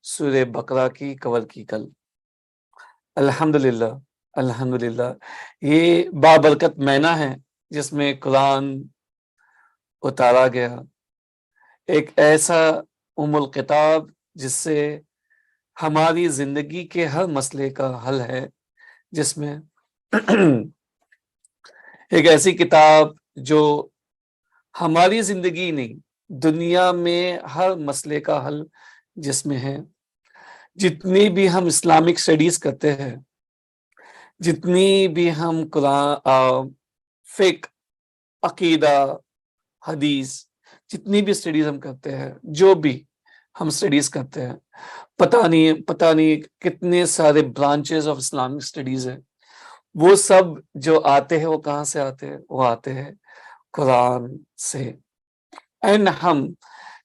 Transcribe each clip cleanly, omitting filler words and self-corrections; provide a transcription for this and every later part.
سورہ بقرہ کی کور کی کل۔ الحمدللہ الحمدللہ، یہ بابرکت مہینہ ہے جس میں قرآن اتارا گیا، ایک ایسا الکتاب جس سے ہماری زندگی کے ہر مسئلے کا حل ہے، جس میں ایک ایسی کتاب جو ہماری زندگی نہیں، دنیا میں ہر مسئلے کا حل جس میں ہے۔ جتنی بھی ہم اسلامک اسٹڈیز کرتے ہیں، جتنی بھی ہم قرآن، فقہ، عقیدہ، حدیث، جتنی بھی اسٹڈیز ہم کرتے ہیں، جو بھی ہم اسٹڈیز کرتے ہیں، پتہ نہیں کتنے سارے برانچز آف اسلامک اسٹڈیز ہیں، وہ سب جو آتے ہیں وہ کہاں سے آتے ہیں؟ وہ آتے ہیں قرآن سے۔ اینڈ ہم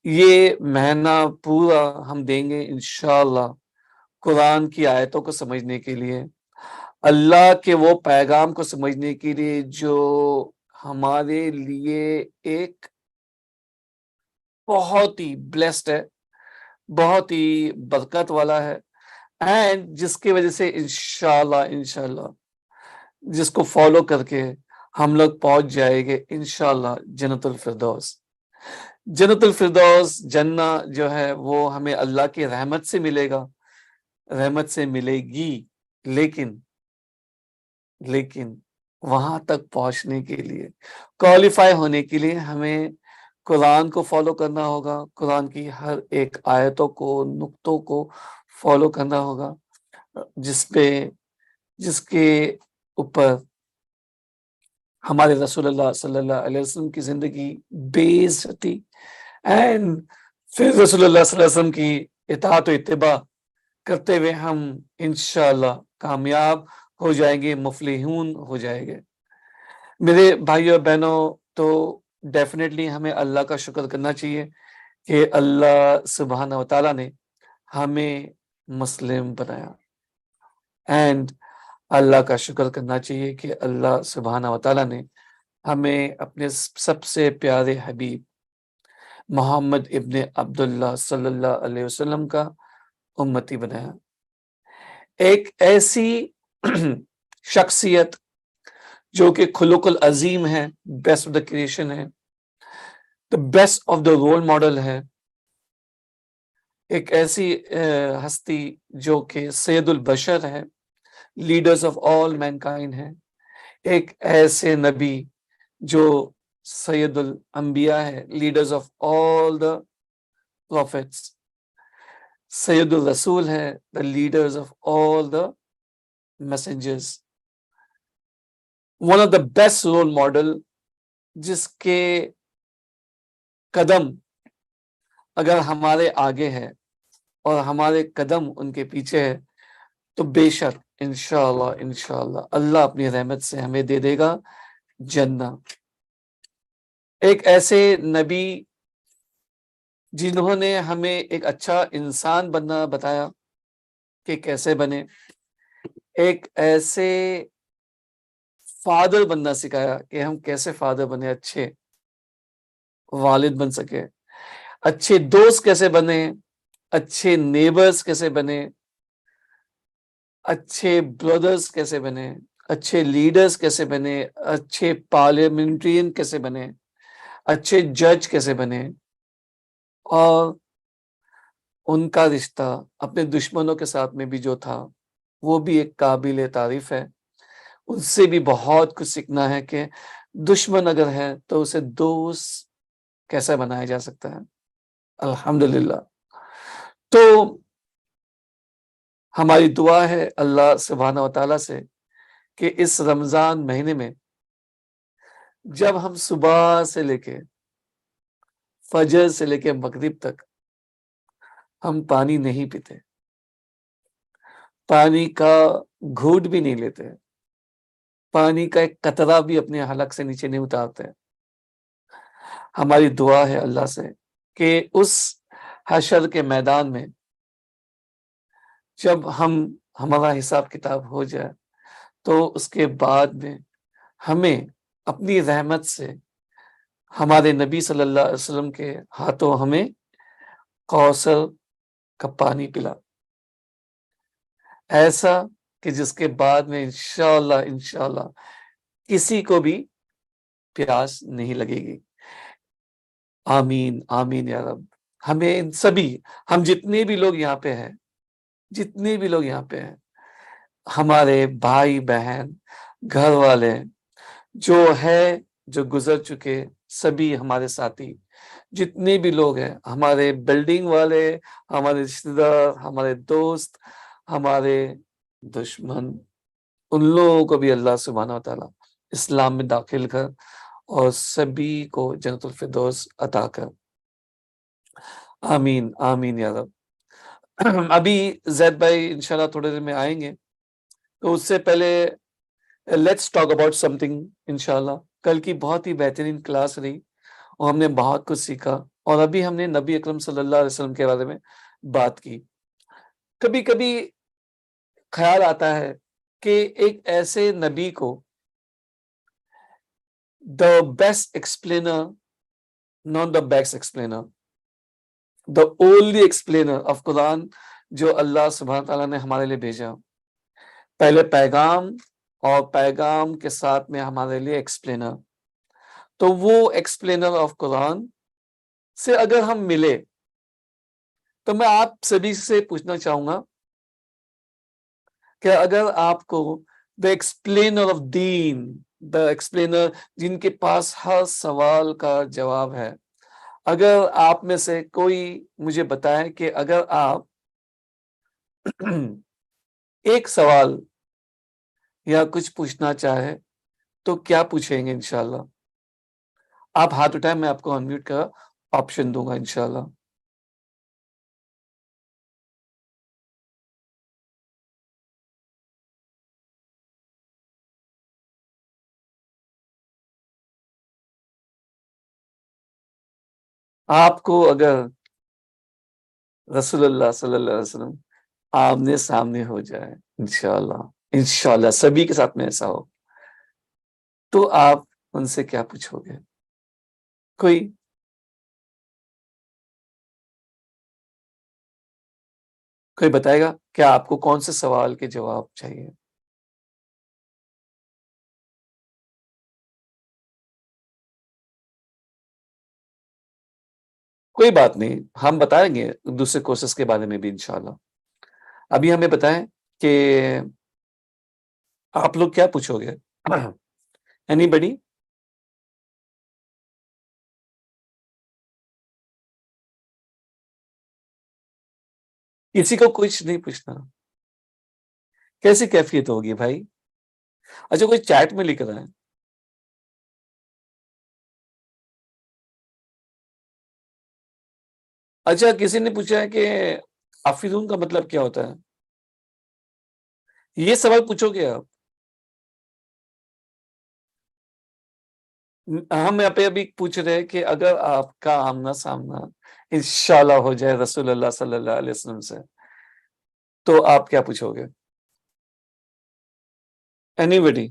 یہ مہینہ پورا ہم دیں گے انشاءاللہ قرآن کی آیتوں کو سمجھنے کے لیے، اللہ کے وہ پیغام کو سمجھنے کے لیے جو ہمارے لیے ایک بہت ہی بلیسڈ ہے، بہت ہی برکت والا ہے، اینڈ جس کی وجہ سے انشاءاللہ جس کو فالو کر کے ہم لوگ پہنچ جائیں گے انشاءاللہ جنت الفردوس۔ جنت الفردوس جنت جو ہے وہ ہمیں اللہ کی رحمت سے ملے گا، رحمت سے ملے گی، لیکن وہاں تک پہنچنے کے لیے، کوالیفائی ہونے کے لیے ہمیں قرآن کو فالو کرنا ہوگا، قرآن کی ہر ایک آیتوں کو، نقطوں کو فالو کرنا ہوگا، جس کے اوپر ہمارے رسول اللہ صلی اللہ علیہ وسلم کی زندگی بیسڈ تھی، اینڈ پھر رسول اللہ صلی اللہ علیہ وسلم کی اطاعت و اتباع کرتے ہوئے ہم انشاءاللہ کامیاب ہو جائیں گے، مفلحون ہو جائیں گے۔ میرے بھائیو اور بہنوں، تو ڈیفینیٹلی ہمیں اللہ کا شکر کرنا چاہیے کہ اللہ سبحانہ و تعالیٰ نے ہمیں مسلم بنایا، اینڈ اللہ کا شکر کرنا چاہیے کہ اللہ سبحانہ و تعالیٰ نے ہمیں اپنے سب سے پیارے حبیب محمد ابن عبداللہ صلی اللہ علیہ وسلم کا امتی بنایا، ایک ایسی شخصیت جو کہ خلق العظیم ہے، بیسٹ آف دا کریشن ہے، the best of the role model ہے، ایک ایسی ہستی جو کہ سید البشر ہے، لیڈرز آف آل مینکائنڈ ہے، ایک ایسے نبی جو سید الانبیاء ہے، leaders of all the prophets, سید الرسول ہے، the leaders of all the messengers, one of the best role model, جس کے قدم اگر ہمارے آگے ہے اور ہمارے قدم ان کے پیچھے ہے تو بے شک انشاءاللہ اللہ اپنی رحمت سے ہمیں دے دے گا جنت۔ ایک ایسے نبی جنہوں نے ہمیں ایک اچھا انسان بننا بتایا کہ کیسے بنے، ایک ایسے فادر بننا سکھایا کہ ہم کیسے فادر بنے، اچھے والد بن سکے، اچھے دوست کیسے بنے، اچھے نیبرز کیسے بنے، اچھے بردرز کیسے بنے، اچھے لیڈرز کیسے بنے، اچھے پارلیمنٹرین کیسے بنے، اچھے جج کیسے بنے، اور ان کا رشتہ اپنے دشمنوں کے ساتھ میں بھی جو تھا وہ بھی ایک قابل تعریف ہے۔ ان سے بھی بہت کچھ سیکھنا ہے کہ دشمن اگر ہے تو اسے دوست کیسے بنایا جا سکتا ہے۔ الحمدللہ، تو ہماری دعا ہے اللہ سبحانہ و تعالیٰ سے کہ اس رمضان مہینے میں جب ہم صبح سے لے کے فجر سے لے کے مغرب تک ہم پانی نہیں پیتے، پانی کا گھونٹ بھی نہیں لیتے، پانی کا ایک قطرہ بھی اپنے حلق سے نیچے نہیں اتارتے، ہماری دعا ہے اللہ سے کہ اس حشر کے میدان میں جب ہمارا حساب کتاب ہو جائے تو اس کے بعد میں ہمیں اپنی رحمت سے ہمارے نبی صلی اللہ علیہ وسلم کے ہاتھوں ہمیں کوثر کا پانی پلا، ایسا کہ جس کے بعد میں انشاءاللہ کسی کو بھی پیاس نہیں لگے گی۔ آمین آمین یا رب۔ ہمیں ہم جتنے بھی لوگ یہاں پہ ہیں، ہمارے بھائی بہن، گھر والے، جو گزر چکے، سبھی ہمارے ساتھی، جتنے بھی لوگ ہیں، ہمارے بلڈنگ والے، ہمارے رشتے دار، ہمارے دوست، ہمارے دشمن، ان لوگوں کو بھی اللہ سبحانہ و تعالیٰ اسلام میں داخل کر اور سبھی کو جنت الفردوس عطا کر۔ آمین آمین یا رب۔ ابھی زید بھائی انشاءاللہ تھوڑے دیر میں آئیں گے، تو اس سے پہلے let's talk about some thing انشاءاللہ۔ کل کی بہت ہی بہترین کلاس رہی اور ہم نے بہت کچھ سیکھا، اور ابھی ہم نے نبی اکرم صلی اللہ علیہ وسلم کے بارے میں بات کی۔ کبھی کبھی خیال آتا ہے کہ ایک ایسے نبی کو the best explainer, not the best explainer, the only explainer of Quran جو اللہ سبحانہ تعالیٰ نے ہمارے لیے بھیجا، پہلے پیغام اور پیغام کے ساتھ میں ہمارے لیے ایکسپلینر، تو وہ ایکسپلینر آف قرآن سے اگر ہم ملے تو میں آپ سبھی سے پوچھنا چاہوں گا کہ اگر آپ کو دا ایکسپلینر آف دین، دا ایکسپلینر جن کے پاس ہر سوال کا جواب ہے، اگر آپ میں سے کوئی مجھے بتائے کہ اگر آپ ایک سوال یا کچھ پوچھنا چاہے تو کیا پوچھیں گے؟ انشاءاللہ آپ ہاتھ اٹھائیں، میں آپ کو انمیوٹ کا آپشن دوں گا انشاءاللہ۔ آپ کو اگر رسول اللہ صلی اللہ علیہ وسلم آمنے سامنے ہو جائے، انشاءاللہ سبھی کے ساتھ میں ایسا ہو، تو آپ ان سے کیا پوچھو گے؟ کوئی بتائے گا کیا آپ کو کون سے سوال کے جواب چاہیے؟ کوئی بات نہیں، ہم بتائیں گے دوسرے کورسز کے بارے میں بھی انشاءاللہ۔ ابھی ہمیں بتائیں کہ آپ لوگ کیا پوچھو گے؟ اینی بڈی؟ کسی کو کچھ نہیں پوچھنا؟ کیسی کیفیت ہوگی بھائی؟ اچھا کوئی چیٹ میں لکھ رہا ہے؟ اچھا کسی نے پوچھا ہے کہ حافظون کا مطلب کیا ہوتا ہے؟ یہ سوال پوچھو گے آپ؟ ہم یہاں پہ ابھی پوچھ رہے ہیں کہ اگر آپ کا آمنا سامنا انشاءاللہ ہو جائے رسول اللہ صلی اللہ علیہ وسلم سے، تو آپ کیا پوچھو گے؟ اینی بڈی؟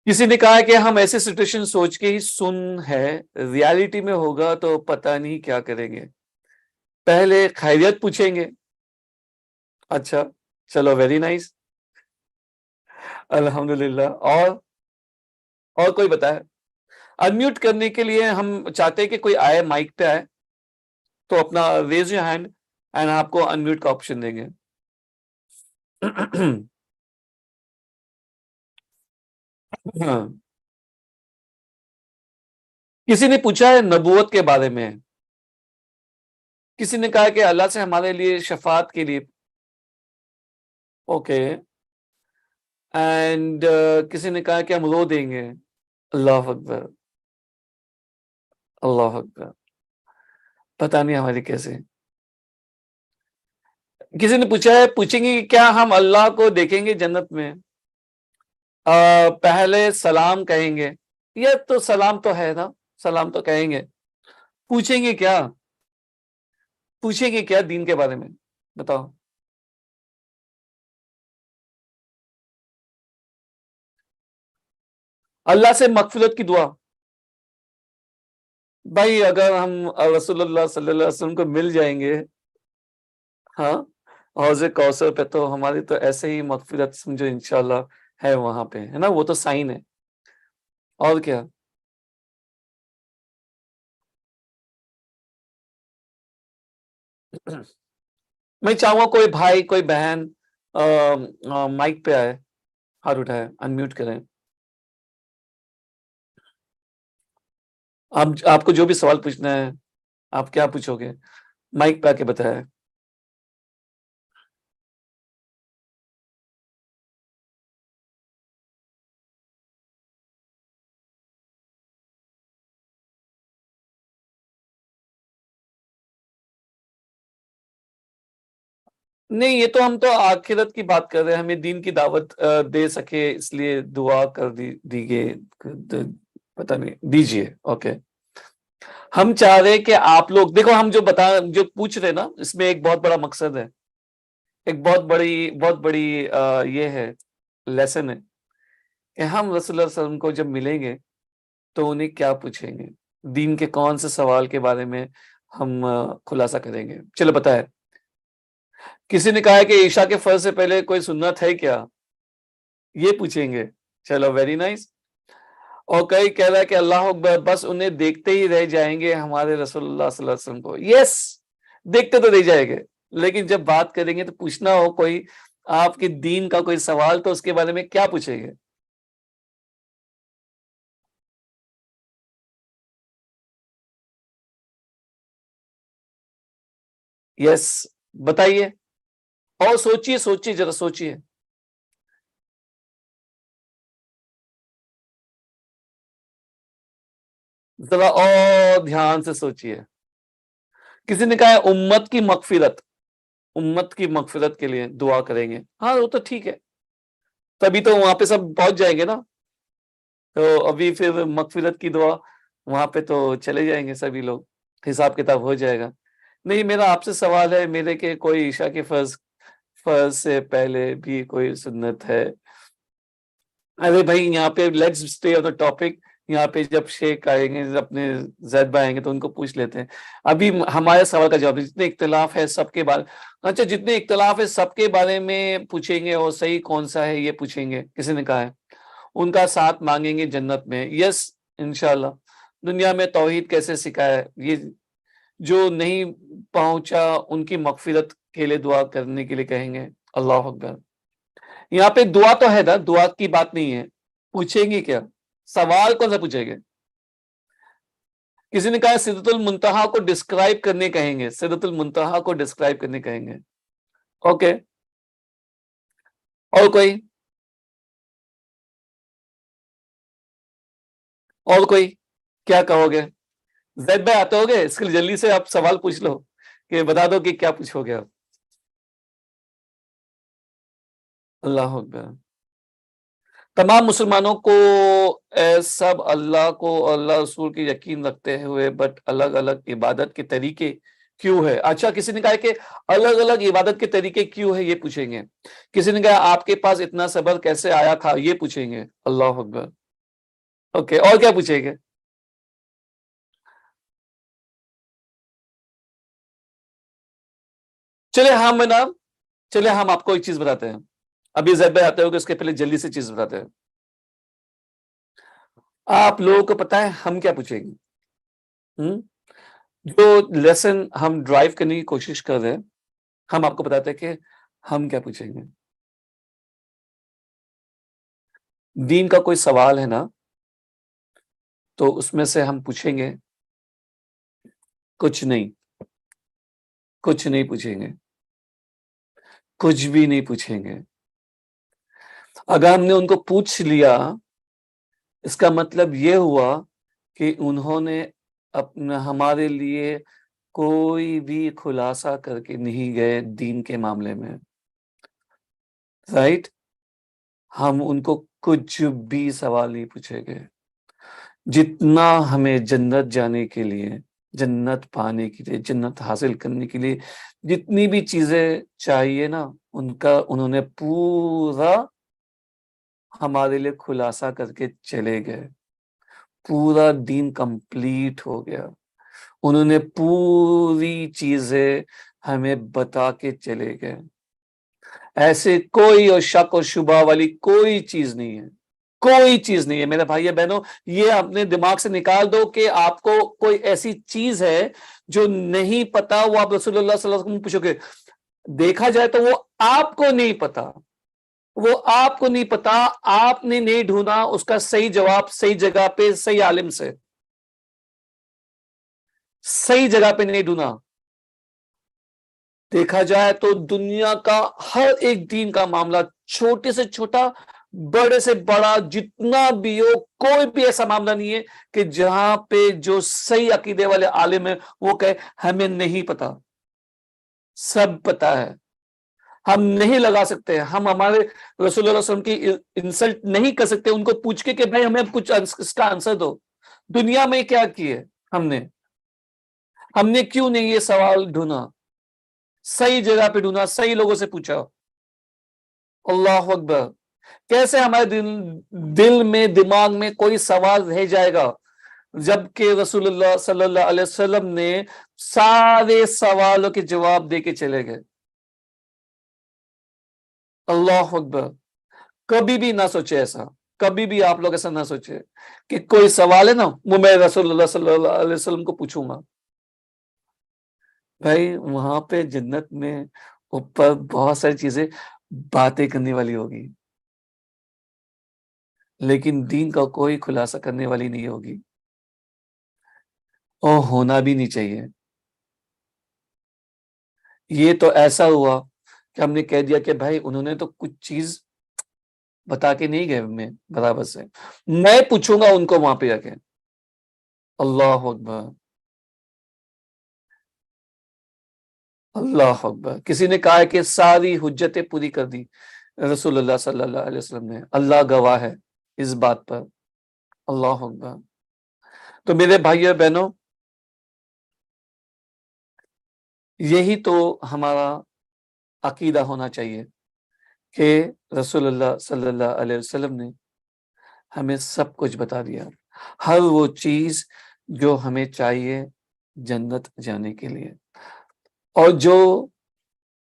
کسی نے کہا کہ ہم ایسے سچویشن سوچ کے ہی سن ہے، ریالٹی میں ہوگا تو پتہ نہیں کیا کریں گے، پہلے خیریت پوچھیں گے۔ اچھا چلو، ویری نائس، الحمدللہ۔ اور کوئی بتائے؟ انمیوٹ کرنے کے لیے ہم چاہتے ہیں کہ کوئی آئے، مائک پہ آئے تو اپنا ریز یور ہینڈ اینڈ آپ کو انمیوٹ کا آپشن دیں گے۔ ہاں، کسی نے پوچھا ہے نبوت کے بارے میں، کسی نے کہا کہ اللہ سے ہمارے لیے شفاعت کے لیے، اوکے، اینڈ کسی نے کہا کہ ہم رو دیں گے۔ اللہ اکبر، اللہ اکبر، پتہ نہیں ہماری کیسے۔ کسی نے پوچھیں گے کہ کیا ہم اللہ کو دیکھیں گے جنت میں؟ پہلے سلام کہیں گے، یہ تو سلام تو ہے نا، سلام تو کہیں گے۔ پوچھیں گے کیا؟ پوچھیں گے کیا دین کے بارے میں؟ بتاؤ۔ اللہ سے مغفرت کی دعا. بھائی اگر ہم رسول اللہ صلی اللہ علیہ وسلم کو مل جائیں گے ہاں حوض کوثر پہ تو ہماری تو ایسے ہی مغفرت سمجھو انشاءاللہ ہے وہاں پہ ہے نا وہ تو سائن ہے اور کیا. میں چاہوں گا کوئی بھائی کوئی بہن مائک پہ آئے ہاتھ اٹھائے انمیوٹ کریں. آپ کو جو بھی سوال پوچھنا ہے آپ کیا پوچھو گے مائک پہ آ کے بتایا. نہیں یہ تو ہم تو آخرت کی بات کر رہے ہیں ہمیں دین کی دعوت دے سکے اس لیے دعا کر دی گئے پتہ نہیں دیجئے. اوکے ہم چاہ رہے کہ آپ لوگ دیکھو ہم جو پوچھ رہے نا اس میں ایک بہت بڑا مقصد ہے ایک بہت بڑی یہ ہے لیسن ہے کہ ہم رسول اللہ صلی اللہ علیہ وسلم کو جب ملیں گے تو انہیں کیا پوچھیں گے دین کے کون سے سوال کے بارے میں ہم خلاصہ کریں گے. چلو بتائے کسی نے کہا ہے کہ عشاء کے فرض سے پہلے کوئی سنت ہے کیا یہ پوچھیں گے. چلو ویری نائس. اور کئی کہہ رہا ہے کہ اللہ اکبر بس انہیں دیکھتے ہی رہ جائیں گے ہمارے رسول اللہ صلی اللہ علیہ وسلم کو. یس دیکھتے تو رہ جائیں گے لیکن جب بات کریں گے تو پوچھنا ہو کوئی آپ کے دین کا کوئی سوال تو اس کے بارے میں کیا پوچھیں گے. یس بتائیے اور سوچیے ذرا سوچیے. ذرا اور دھیان سے سوچیے. کسی نے کہا ہے امت کی مغفرت کے لیے دعا کریں گے. ہاں وہ تو ٹھیک ہے تبھی تو وہاں پہ سب پہنچ جائیں گے نا تو ابھی پھر مغفرت کی دعا وہاں پہ تو چلے جائیں گے سبھی لوگ حساب کتاب ہو جائے گا. نہیں میرا آپ سے سوال ہے میرے کہ کوئی عشاء کے فرض سے پہلے بھی کوئی سنت ہے. ارے بھائی یہاں پہ let's stay on the topic. یہاں پہ جب شیخ آئیں گے اپنے زید بھائی آئیں گے تو ان کو پوچھ لیتے ہیں. ابھی ہمارے سوال کا جواب جتنے اختلاف ہے سب کے بارے اچھا جتنے اختلاف ہے سب کے بارے میں پوچھیں گے اور صحیح کون سا ہے یہ پوچھیں گے. کسی نے کہا ہے ان کا ساتھ مانگیں گے جنت میں. یس انشاءاللہ. دنیا میں توحید کیسے سکھایا یہ جو نہیں پہنچا ان کی مغفرت کے لیے دعا کرنے کے لیے کہیں گے. اللہ اکبر. یہاں پہ دعا تو ہے نا دعا کی بات نہیں ہے پوچھیں گے کیا سوال کون سا پوچھیں گے. کسی نے کہا سدرۃ المنتہا کو ڈسکرائب کرنے کہیں گے. سدرۃ المنتہا کو ڈسکرائب کرنے کہیں گے. اوکے اور کوئی کیا کہو گے زید بھائی آتے ہو گے اس کے لیے جلدی سے آپ سوال پوچھ لو کہ بتا دو کہ کیا پوچھو گے آپ. اللہ اکبر. تمام مسلمانوں کو سب اللہ کو اللہ رسول کی یقین رکھتے ہوئے بٹ الگ الگ عبادت کے طریقے کیوں ہے. اچھا کسی نے کہا کہ الگ الگ عبادت کے طریقے کیوں ہے یہ پوچھیں گے. کسی نے کہا آپ کے پاس اتنا صبر کیسے آیا تھا یہ پوچھیں گے. اللہ اکبر. اوکے اور کیا پوچھیں گے. چلے ہم آپ کو ایک چیز بتاتے ہیں. ابھی زید بھائی آتے ہو کہ اس کے پہلے جلدی سے چیز بتاتے ہیں. آپ لوگوں کو پتا ہے ہم کیا پوچھیں گے. جو لیسن ہم ڈرائیو کرنے کی کوشش کر رہے ہیں ہم آپ کو بتاتے ہیں کہ ہم کیا پوچھیں گے. دین کا کوئی سوال ہے نا تو اس میں سے ہم پوچھیں گے کچھ نہیں پوچھیں گے کچھ بھی نہیں پوچھیں گے. اگر ہم نے ان کو پوچھ لیا اس کا مطلب یہ ہوا کہ انہوں نے اپنا ہمارے لیے کوئی بھی خلاصہ کر کے نہیں گئے دین کے معاملے میں. رائٹ. ہم ان کو کچھ بھی سوال نہیں پوچھیں گے. جتنا ہمیں جنت جانے کے لیے جنت پانے کے لیے جنت حاصل کرنے کے لیے جتنی بھی چیزیں چاہیے نا ان کا انہوں نے پورا ہمارے لیے خلاصہ کر کے چلے گئے، پورا دین کمپلیٹ ہو گیا، انہوں نے پوری چیزیں ہمیں بتا کے چلے گئے، ایسے کوئی اور شک اور شبہ والی کوئی چیز نہیں ہے، کوئی چیز نہیں ہے میرے بھائی بہنوں، یہ اپنے دماغ سے نکال دو کہ آپ کو کوئی ایسی چیز ہے جو نہیں پتا، وہ آپ رسول اللہ صلی اللہ علیہ وسلم پوچھو گے، دیکھا جائے تو وہ آپ کو نہیں پتا، وہ آپ کو نہیں پتا، آپ نے نہیں ڈھونڈا اس کا صحیح جواب صحیح جگہ پہ صحیح عالم سے، صحیح جگہ پہ نہیں ڈھونڈا۔ دیکھا جائے تو دنیا کا ہر ایک دین کا معاملہ، چھوٹے سے چھوٹا بڑے سے بڑا جتنا بھی ہو، کوئی بھی ایسا معاملہ نہیں ہے کہ جہاں پہ جو صحیح عقیدے والے عالم ہیں وہ کہے ہمیں نہیں پتا، سب پتا ہے، ہم نہیں لگا سکتے، ہم ہمارے رسول اللہ صلی اللہ علیہ وسلم کی انسلٹ نہیں کر سکتے ان کو پوچھ کے کہ بھائی ہمیں کچھ اس کا آنسر دو، دنیا میں کیا کیے ہم نے کیوں نہیں یہ سوال ڈھونڈا، صحیح جگہ پہ ڈھونڈا، صحیح لوگوں سے پوچھا۔ اللہ اکبر، کیسے ہمارے دل میں دماغ میں کوئی سوال رہ جائے گا جبکہ رسول اللہ صلی اللہ علیہ وسلم نے سارے سوالوں کے جواب دے کے چلے گئے۔ اللہ اکبر، کبھی بھی نہ سوچے ایسا، کبھی بھی آپ لوگ ایسا نہ سوچے کہ کوئی سوال ہے نا وہ میں رسول اللہ صلی اللہ علیہ وسلم کو پوچھوں گا۔ بھائی وہاں پہ جنت میں اوپر بہت ساری چیزیں باتیں کرنے والی ہوگی، لیکن دین کا کوئی خلاصہ کرنے والی نہیں ہوگی، اور ہونا بھی نہیں چاہیے۔ یہ تو ایسا ہوا کہ ہم نے کہہ دیا کہ بھائی انہوں نے تو کچھ چیز بتا کے نہیں گئے ہمیں برابر سے، میں پوچھوں گا ان کو وہاں پہ جا کے۔ اللہ اکبر، اللہ اکبر، کسی نے کہا ہے کہ ساری حجتیں پوری کر دی رسول اللہ صلی اللہ علیہ وسلم نے، اللہ گواہ ہے اس بات پر۔ اللہ اکبر۔ تو میرے بھائیو بہنوں، یہی تو ہمارا عقیدہ ہونا چاہیے کہ رسول اللہ صلی اللہ علیہ وسلم نے ہمیں سب کچھ بتا دیا، ہر وہ چیز جو ہمیں چاہیے جنت جانے کے لیے، اور جو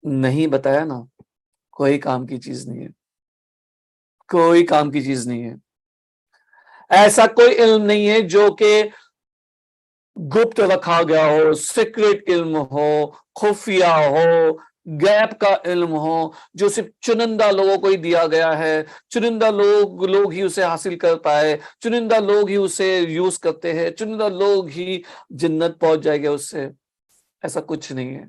نہیں بتایا نا کوئی کام کی چیز نہیں ہے، کوئی کام کی چیز نہیں ہے، ایسا کوئی علم نہیں ہے جو کہ گپت رکھا گیا ہو، سیکرٹ علم ہو، خفیہ ہو، غیب کا علم ہو، جو صرف چنندہ لوگوں کو ہی دیا گیا ہے، چنندہ لوگ ہی اسے حاصل کر پائے، چنندہ لوگ ہی اسے یوز کرتے ہیں، چنندہ لوگ ہی جنت پہنچ جائے گا اس سے، ایسا کچھ نہیں ہے۔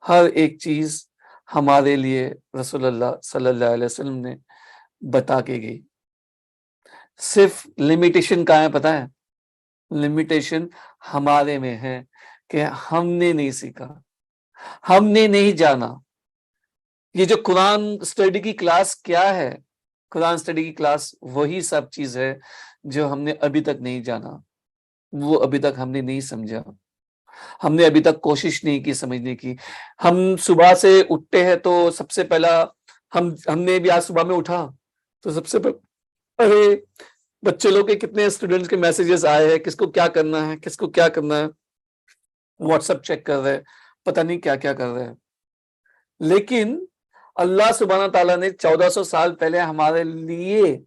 ہر ایک چیز ہمارے لیے رسول اللہ صلی اللہ علیہ وسلم نے بتا کے گئی، صرف لمیٹیشن کہاں ہے پتہ ہے؟ لمیٹیشن ہمارے میں ہے کہ ہم نے نہیں سیکھا، ہم نے نہیں جانا۔ یہ جو قرآن اسٹڈی کی کلاس کیا ہے، قرآن اسٹڈی کی کلاس وہی سب چیز ہے جو ہم نے ابھی تک نہیں جانا، وہ ابھی تک ہم نے نہیں سمجھا، ہم نے ابھی تک کوشش نہیں کی سمجھنے کی۔ ہم صبح سے اٹھتے ہیں تو سب سے پہلا ہم نے بھی آج صبح میں اٹھا تو سب سے پہلے ارے بچے لوگ کے کتنے اسٹوڈنٹس کے میسیجز آئے ہیں، کس کو کیا کرنا ہے، کس کو کیا کرنا ہے، واٹس ایپ چیک کر رہے، پتہ نہیں کیا کیا کر رہے ہیں۔ لیکن اللہ سبحانہ تعالیٰ نے 1400 سال پہلے ہمارے لیے،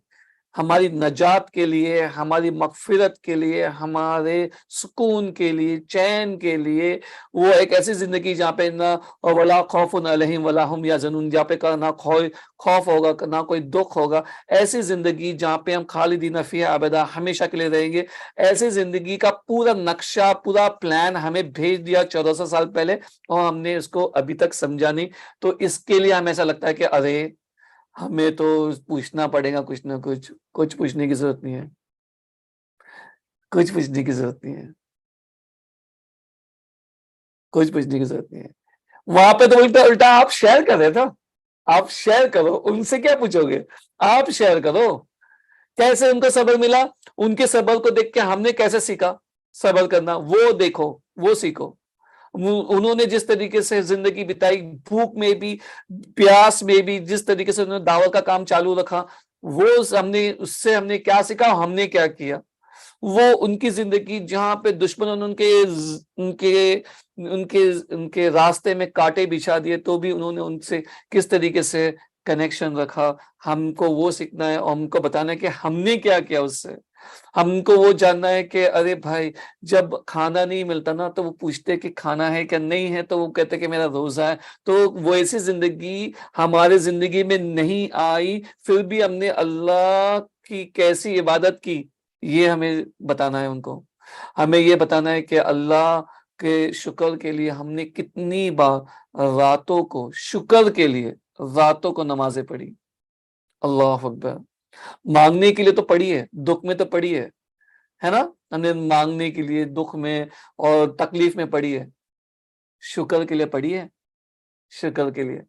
ہماری نجات کے لیے، ہماری مغفرت کے لیے، ہمارے سکون کے لیے، چین کے لیے، وہ ایک ایسی زندگی جہاں پہ نہ ولا خوف علیہم ولا ہم یحزنون، جہاں پہ نہ خوف ہوگا نہ کوئی دکھ ہوگا، ایسی زندگی جہاں پہ ہم خالدین فیہا ابدا ہمیشہ کے لیے رہیں گے، ایسی زندگی کا پورا نقشہ، پورا پلان ہمیں بھیج دیا 1400 سال پہلے، اور ہم نے اس کو ابھی تک سمجھا نہیں۔ تو اس کے لیے ہمیں ایسا لگتا ہے کہ ارے ہمیں تو پوچھنا پڑے گا کچھ نہ کچھ، کچھ پوچھنے کی ضرورت نہیں ہے، کچھ پوچھنے کی ضرورت نہیں ہے، کچھ پوچھنے کی ضرورت نہیں ہے۔ وہاں پہ تو الٹا آپ شیئر کر رہے تھا، آپ شیئر کرو، ان سے کیا پوچھو گے، آپ شیئر کرو کیسے ان کو صبر ملا، ان کے صبر کو دیکھ کے ہم نے کیسے سیکھا صبر کرنا، وہ دیکھو، وہ سیکھو۔ انہوں نے جس طریقے سے زندگی بتائی، بھوک میں بھی پیاس میں بھی، جس طریقے سے انہوں نے دعوت کا کام چالو رکھا، وہ اس سے ہم نے کیا سیکھا، ہم نے کیا کیا. وہ ان کی زندگی جہاں پہ دشمنوں نے ان کے راستے میں کانٹے بچھا دیے، تو بھی انہوں نے ان سے کس طریقے سے کنیکشن رکھا. ہم کو وہ سیکھنا ہے اور ہم کو بتانا ہے کہ ہم نے کیا کیا اس سے. ہم کو وہ جاننا ہے کہ ارے بھائی جب کھانا نہیں ملتا نا تو وہ پوچھتے کہ کھانا ہے کہ نہیں ہے، تو وہ کہتے کہ میرا روزہ ہے. تو وہ ایسی زندگی ہمارے زندگی میں نہیں آئی، پھر بھی ہم نے اللہ کی کیسی عبادت کی، یہ ہمیں بتانا ہے. ان کو ہمیں یہ بتانا ہے کہ اللہ کے شکر کے لیے ہم نے کتنی بار راتوں کو، شکر کے لیے راتوں کو نمازیں پڑھی. اللہ اکبر. مانگنے کے لیے تو پڑھی ہے، دکھ میں تو پڑھی ہے نا. ہم نے مانگنے کے لیے، دکھ میں اور تکلیف میں پڑھی ہے. شکر کے لیے پڑھی ہے، شکر کے لیے.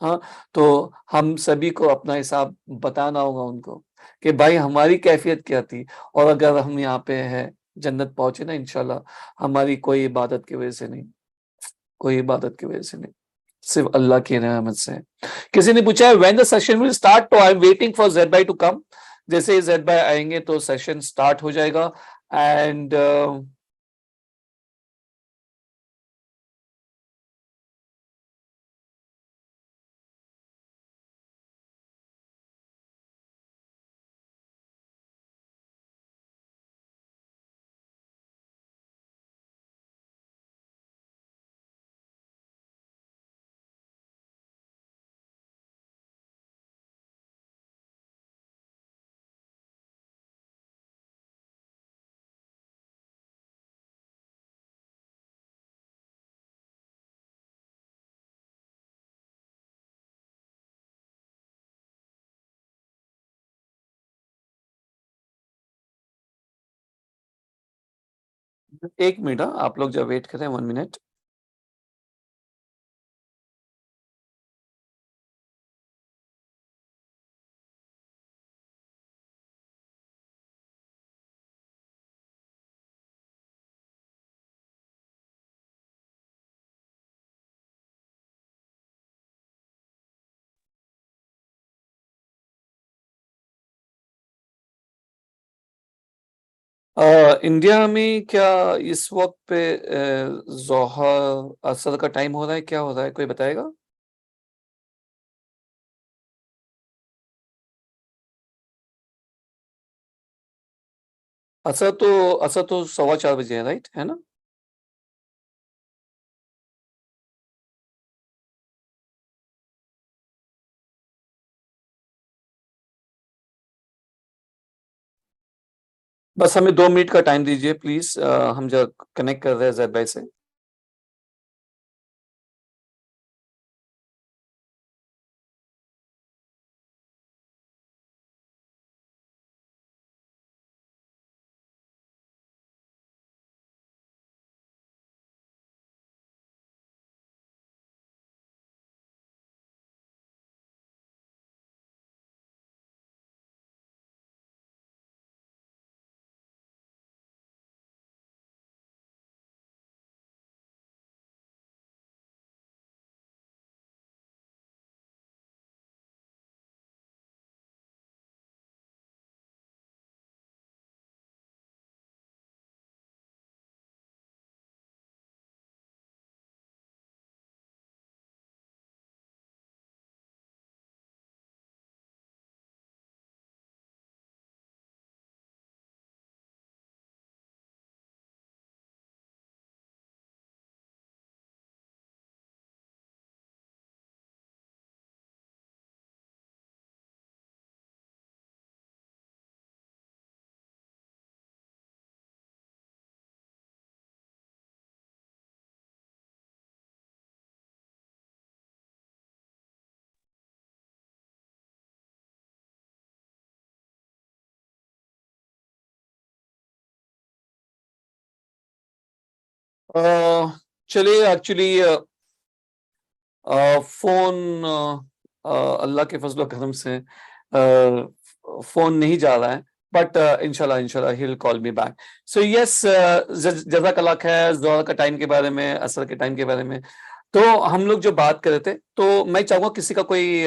ہاں، تو ہم سبھی کو اپنا حساب بتانا ہوگا ان کو کہ بھائی ہماری کیفیت کیا تھی. اور اگر ہم یہاں پہ ہے، جنت پہنچے نا انشاءاللہ، ہماری کوئی عبادت کی وجہ سے نہیں، کوئی عبادت کی وجہ سے نہیں، صرف اللہ کی رحمت سے. کسی نے پوچھا ہے when the session will start, تو I'm waiting for زید بھائی to come. جیسے زید بھائی آئیں گے تو سیشن سٹارٹ ہو جائے گا. اینڈ ایک منٹ، آپ لوگ جب ویٹ کریں 1 منٹ. انڈیا میں کیا اس وقت پہ ظہر اثر کا ٹائم ہو رہا ہے، کیا ہو رہا ہے، کوئی بتائے گا؟ اثر تو 4:15 ہے، رائٹ ہے نا؟ بس ہمیں 2 منٹ کا ٹائم دیجیے پلیز. ہم جب کنیکٹ کر رہے ہیں زید بھائی سے. چلیے ایکچولی فون اللہ کے فضل و کرم سے فون نہیں جا رہا ہے، بٹ انشاءاللہ ہی ول کال می بیک. سو یس، جزاک اللہ خیر. ظہر کا ٹائم کے بارے میں، عصر کے ٹائم کے بارے میں تو ہم لوگ جو بات کر رہے تھے، تو میں چاہوں گا کسی کا کوئی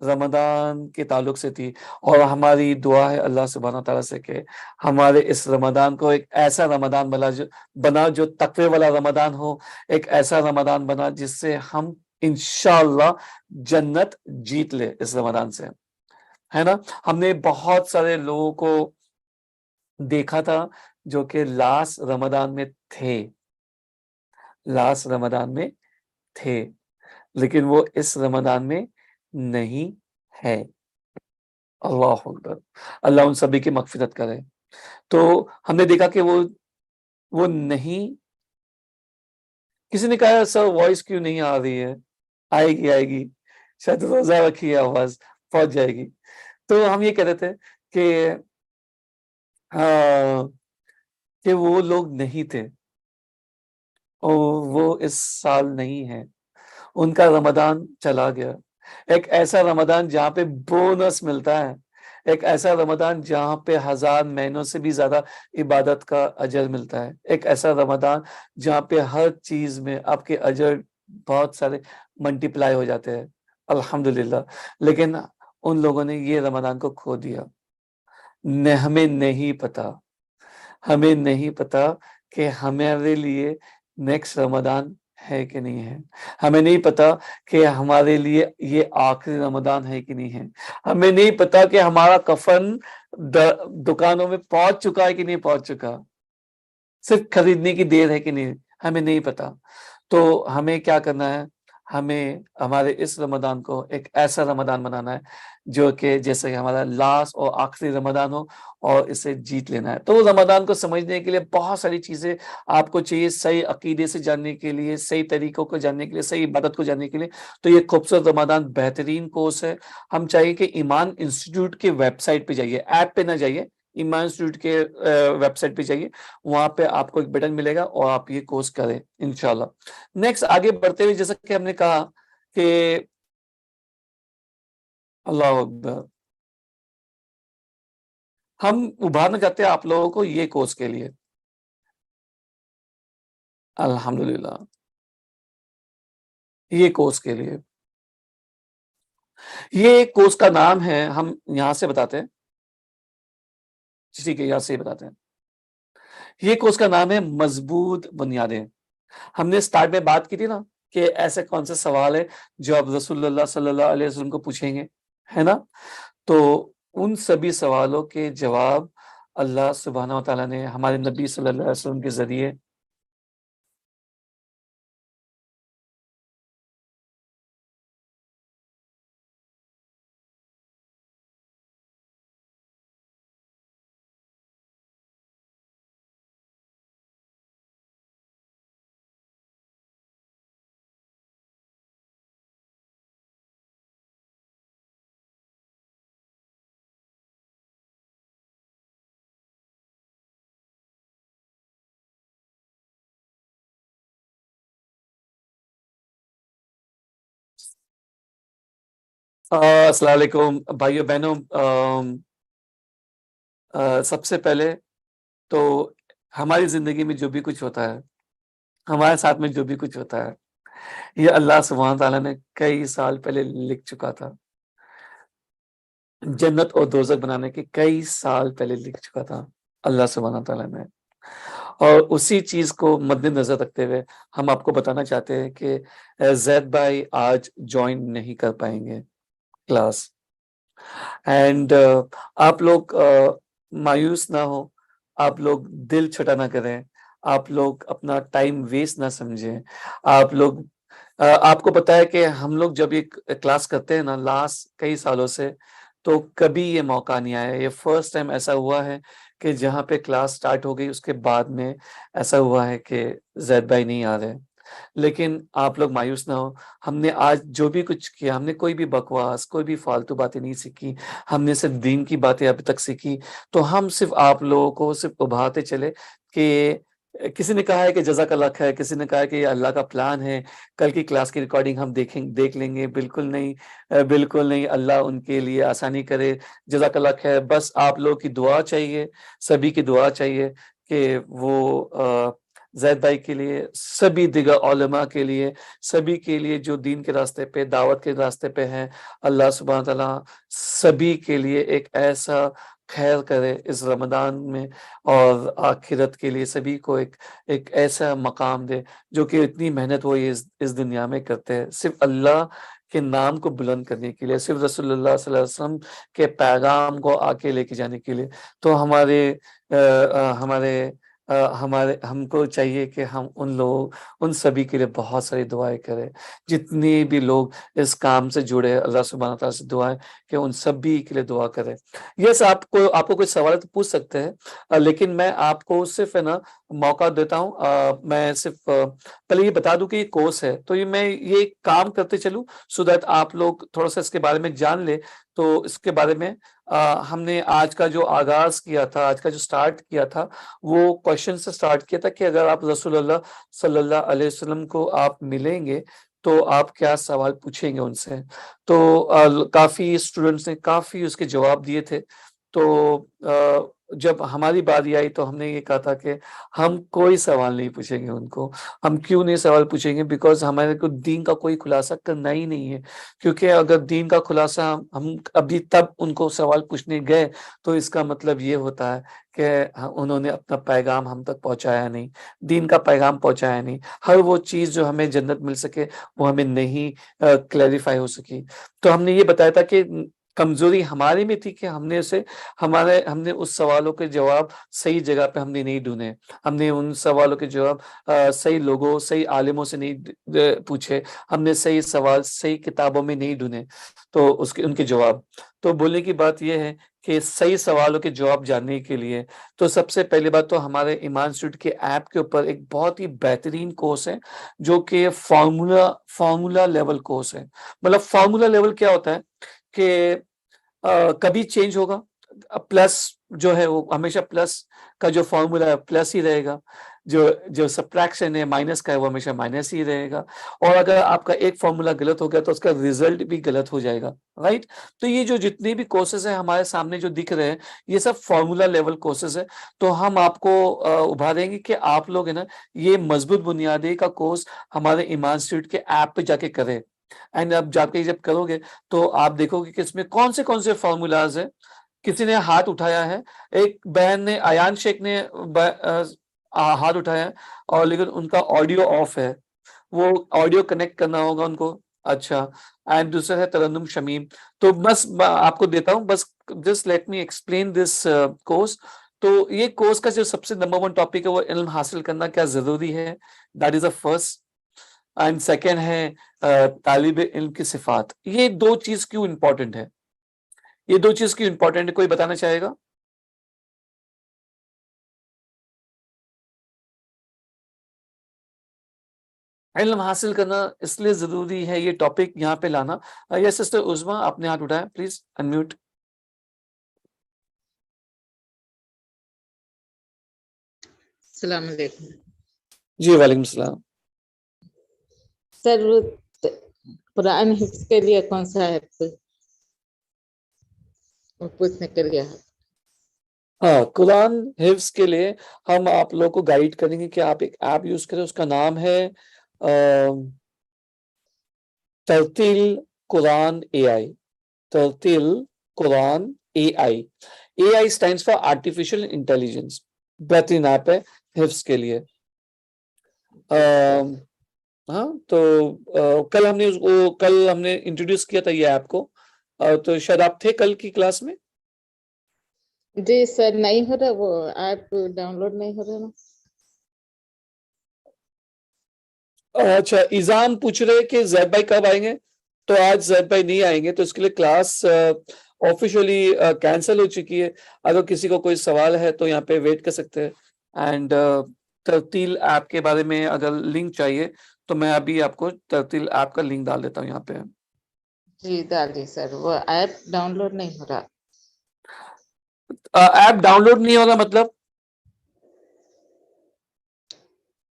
رمضان کے تعلق سے تھی، اور ہماری دعا ہے اللہ سبحانہ تعالیٰ سے کہ ہمارے اس رمضان کو ایک ایسا رمضان بنا جو تقوی والا رمضان ہو، ایک ایسا رمضان بنا جس سے ہم انشاءاللہ جنت جیت لے اس رمضان سے، ہے نا۔ ہم نے بہت سارے لوگوں کو دیکھا تھا جو کہ لاسٹ رمضان میں تھے، لیکن وہ اس رمضان میں نہیں ہے۔ اللہ اکبر، اللہ ان سبھی کی مغفرت کرے۔ تو ہم نے دیکھا کہ وہ نہیں، کسی نے کہا سر وائس کیوں نہیں آ رہی ہے؟ آئے گی، شاید روزہ رکھی ہے، آواز پہنچ جائے گی۔ تو ہم یہ کہہ رہے تھے کہ کہ وہ لوگ نہیں تھے اور وہ اس سال نہیں ہے، ان کا رمضان چلا گیا۔ ایک ایسا رمضان جہاں پہ بونس ملتا ہے، ایک ایسا رمضان جہاں پہ 1000 مہینوں سے بھی زیادہ عبادت کا اجر ملتا ہے، ایک ایسا رمضان جہاں پہ ہر چیز میں آپ کے اجر بہت سارے ملٹیپلائی ہو جاتے ہیں، الحمدللہ۔ لیکن ان لوگوں نے یہ رمضان کو کھو دیا۔ ہمیں نہیں پتا کہ ہمارے لیے نیکسٹ رمضان ہے کہ نہیں ہے، ہمیں نہیں پتا کہ ہمارے لیے یہ آخری رمضان ہے کہ نہیں ہے، ہمیں نہیں پتا کہ ہمارا کفن دکانوں میں پہنچ چکا ہے کہ نہیں پہنچ چکا، صرف خریدنے کی دیر ہے کہ نہیں، ہمیں نہیں پتا۔ تو ہمیں کیا کرنا ہے؟ ہمیں ہمارے اس رمضان کو ایک ایسا رمضان بنانا ہے جو کہ جیسے کہ ہمارا لاسٹ اور آخری رمضان ہو، اور اسے جیت لینا ہے۔ تو رمضان کو سمجھنے کے لیے بہت ساری چیزیں آپ کو چاہیے، صحیح عقیدے سے جاننے کے لیے، صحیح طریقوں کو جاننے کے لیے، صحیح عبادت کو جاننے کے لیے۔ تو یہ خوبصورت رمضان بہترین کورس ہے۔ ہم چاہیے کہ ایمان انسٹیٹیوٹ کے ویب سائٹ پہ جائیے، ایپ پہ نہ جائیے، ایمان انسٹیٹیوٹ کے ویب سائٹ پہ جائیے، وہاں پہ آپ کو ایک بٹن ملے گا اور آپ یہ کورس کریں انشاءاللہ۔ نیکسٹ آگے بڑھتے ہوئے جیسا کہ ہم نے کہا کہ اللہ اکبر، ہم ابھارنا چاہتے ہیں آپ لوگوں کو یہ کورس کے لیے، الحمدللہ، یہ کورس کے لیے، یہ کورس کا نام ہے، ہم یہاں سے بتاتے ہیں، ٹھیک ہے، یہاں سے ہی بتاتے ہیں۔ یہ کورس کا نام ہے مضبوط بنیادیں۔ ہم نے سٹارٹ میں بات کی تھی نا کہ ایسے کون سے سوال ہے جو آپ رسول اللہ صلی اللہ علیہ وسلم کو پوچھیں گے، ہے نا۔ تو ان سبھی سوالوں کے جواب اللہ سبحانہ و تعالیٰ نے ہمارے نبی صلی اللہ علیہ وسلم کے ذریعے السلام علیکم بھائیو بہنوں۔ سب سے پہلے تو ہماری زندگی میں جو بھی کچھ ہوتا ہے، ہمارے ساتھ میں جو بھی کچھ ہوتا ہے، یہ اللہ سبحانہ تعالیٰ نے کئی سال پہلے لکھ چکا تھا، جنت اور دوزخ بنانے کے کئی سال پہلے لکھ چکا تھا اللہ سبحانہ تعالیٰ نے۔ اور اسی چیز کو مد نظر رکھتے ہوئے ہم آپ کو بتانا چاہتے ہیں کہ زید بھائی آج جوائن نہیں کر پائیں گے کلاس، اینڈ آپ لوگ مایوس نہ ہو، آپ لوگ دل چھوٹا نہ کریں، آپ لوگ اپنا ٹائم ویسٹ نہ سمجھیں۔ آپ کو پتا ہے کہ ہم لوگ جب یہ کلاس کرتے ہیں نا لاسٹ کئی سالوں سے، تو کبھی یہ موقع نہیں آیا، یہ فرسٹ ٹائم ایسا ہوا ہے کہ جہاں پہ کلاس سٹارٹ ہو گئی اس کے بعد میں ایسا ہوا ہے کہ زید بھائی نہیں آ رہے۔ لیکن آپ لوگ مایوس نہ ہو، ہم نے آج جو بھی کچھ کیا، ہم نے کوئی بھی بکواس، کوئی بھی فالتو باتیں نہیں سیکھی، ہم نے صرف دین کی باتیں ابھی تک سیکھی۔ تو ہم صرف آپ لوگوں کو صرف ابھارتے چلے کہ کسی نے کہا ہے کہ جزاک اللہ خیر، کسی نے کہا ہے کہ یہ اللہ کا پلان ہے، کل کی کلاس کی ریکارڈنگ ہم دیکھ لیں گے۔ بالکل نہیں، بالکل نہیں، اللہ ان کے لیے آسانی کرے، جزاک اللہ خیر۔ بس آپ لوگوں کی دعا چاہیے، سبھی کی دعا چاہیے کہ وہ زید بھائی کے لیے، سبھی دیگر علماء کے لیے، سبھی کے لیے جو دین کے راستے پہ، دعوت کے راستے پہ ہیں، اللہ سبحانہ تعالیٰ سبھی کے لیے ایک ایسا خیر کرے اس رمضان میں، اور آخرت کے لیے سبھی کو ایک ایسا مقام دے جو کہ اتنی محنت وہ اس دنیا میں کرتے ہیں صرف اللہ کے نام کو بلند کرنے کے لیے، صرف رسول اللہ صلی اللہ علیہ وسلم کے پیغام کو آگے لے کے جانے کے لیے۔ تو ہم کو چاہیے کہ ہم ان سبھی کے لیے بہت ساری دعائیں کریں، جتنے بھی لوگ اس کام سے جڑے، اللہ سبحانہ تعالیٰ سے دعائیں کہ ان سبھی کے لیے دعا کریں۔ یس، آپ کو کوئی سوال تو پوچھ سکتے ہیں، لیکن میں آپ کو صرف ہے نا موقع دیتا ہوں، میں صرف پہلے یہ بتا دوں کہ یہ کورس ہے، تو میں یہ کام کرتے چلوں سو دیٹ آپ لوگ تھوڑا سا اس کے بارے میں جان لے۔ تو اس کے بارے میں ہم نے آج کا جو آغاز کیا تھا، آج کا جو سٹارٹ کیا تھا، وہ کوشچن سے سٹارٹ کیا تھا کہ اگر آپ رسول اللہ صلی اللہ علیہ وسلم کو آپ ملیں گے تو آپ کیا سوال پوچھیں گے ان سے۔ تو کافی اسٹوڈنٹس نے کافی اس کے جواب دیے تھے۔ تو جب ہماری باری آئی تو ہم نے یہ کہا تھا کہ ہم کوئی سوال نہیں پوچھیں گے ان کو۔ ہم کیوں نہیں سوال پوچھیں گے؟ بیکاز ہمارے کو دین کا کوئی خلاصہ کرنا ہی نہیں ہے، کیونکہ اگر دین کا خلاصہ ہم ابھی تب ان کو سوال پوچھنے گئے تو اس کا مطلب یہ ہوتا ہے کہ انہوں نے اپنا پیغام ہم تک پہنچایا نہیں، دین کا پیغام پہنچایا نہیں، ہر وہ چیز جو ہمیں جنت مل سکے وہ ہمیں نہیں کلیریفائی ہو سکی۔ تو ہم نے یہ بتایا تھا کہ کمزوری ہمارے میں تھی کہ ہم نے اس سوالوں کے جواب صحیح جگہ پہ ہم نے نہیں ڈھونڈے، ہم نے ان سوالوں کے جواب صحیح لوگوں، صحیح عالموں سے نہیں پوچھے، ہم نے صحیح سوال صحیح کتابوں میں نہیں ڈھونڈے تو ان کے جواب۔ تو بولنے کی بات یہ ہے کہ صحیح سوالوں کے جواب جاننے کے لیے تو سب سے پہلی بات تو ہمارے ایمان انسٹیٹیوٹ کے ایپ کے اوپر ایک بہت ہی بہترین کورس ہے جو کہ فارمولا لیول کورس ہے۔ مطلب فارمولا لیول کیا ہوتا ہے کہ کبھی چینج ہوگا، پلس جو ہے وہ ہمیشہ پلس کا جو فارمولا ہے پلس ہی رہے گا، جو سبٹریکشن ہے مائنس کا ہے وہ ہمیشہ مائنس ہی رہے گا، اور اگر آپ کا ایک فارمولا غلط ہو گیا تو اس کا ریزلٹ بھی غلط ہو جائے گا، رائٹ؟ تو یہ جو جتنے بھی کورسز ہیں ہمارے سامنے جو دکھ رہے ہیں یہ سب فارمولا لیول کورسز ہے۔ تو ہم آپ کو ابھاریں گے کہ آپ لوگ ہے نا یہ مضبوط بنیادی کا کورس ہمارے ایمان انسٹیٹیوٹ کے ایپ پہ جا کے کریں، اینڈ اب جا کے جب کرو گے تو آپ دیکھو گے کہ اس میں کون سے فارمولاز ہیں۔ کسی نے ہاتھ اٹھایا ہے، ایک بہن نے، ایان شیخ نے ہاتھ اٹھایا ہے، اور لیکن ان کا آڈیو آف ہے، وہ آڈیو کنیکٹ کرنا ہوگا ان کو۔ اچھا، اینڈ دوسرا ہے ترنم شمیم۔ تو بس آپ کو دیتا ہوں، بس just let me explain this course. تو یہ کورس کا جو سب سے نمبر 1 ٹاپک ہے وہ علم حاصل کرنا کیا ضروری ہے، that is a first, and second ہے طالب علم کی صفات۔ یہ دو چیز کیوں امپورٹنٹ ہے، یہ دو چیز کیوں امپورٹنٹ ہے، کوئی بتانا چاہے گا؟ علم حاصل کرنا اس لیے ضروری ہے، یہ ٹاپک یہاں پہ لانا۔ یا سسٹر عظما آپ نے ہاتھ اٹھایا، پلیز انمیوٹ۔ السلام علیکم جی وعلیکم السلام۔ سر، قرآن حفظ کے لیے کون سا ایپ پوچھنے کے لیے؟ ہاں، قرآن حفظ کے لیے ہم آپ لوگ کو گائیڈ کریں گے کہ آپ ایک ایپ یوز کریں، اس کا نام ہے ترتیل قرآن اے آئی۔ ترتیل قرآن اے آئی، اے I stands for artificial intelligence. بہترین ایپ ہے حفظ کے لیے۔ ہاں، تو کل ہم نے انٹروڈیوس کیا تھا یہ ایپ کو، تو شاید آپ تھے کل کی کلاس میں۔ جی سر، نہیں ہو رہا، وہ ایپ ڈاؤن لوڈ نہیں ہو رہا نا۔ اچھا، ایزام پوچھ رہے کہ زید بھائی کب آئیں گے، تو آج زید بھائی نہیں آئیں گے، تو اس کے لیے کلاس آفیشلی کینسل ہو چکی ہے۔ اگر کسی کو کوئی سوال ہے تو یہاں پہ ویٹ کر سکتے ہیں، اینڈ ترتیل ایپ کے بارے میں اگر لنک چاہیے تو میں ابھی آپ کو ترتیل ایپ کا لنک ڈال دیتا ہوں یہاں پہ۔ جی ڈالیے سر، وہ ایپ ڈاؤن لوڈ نہیں ہو رہا۔ ایپ ڈاؤن لوڈ نہیں ہوگا مطلب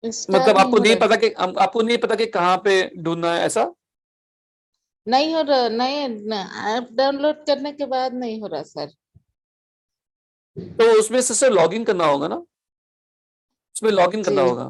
انسٹال آپ نہیں کو ہو نہیں رہا، پتا کہ کہاں پہ ڈھونڈنا ہے، ایسا؟ نہیں ہو رہا، نہیں، ایپ ڈاؤن لوڈ کرنے کے بعد نہیں ہو رہا سر۔ تو اس میں سے لاگ ان کرنا ہوگا نا، اس میں لاگ ان کرنا جی ہوگا۔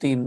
3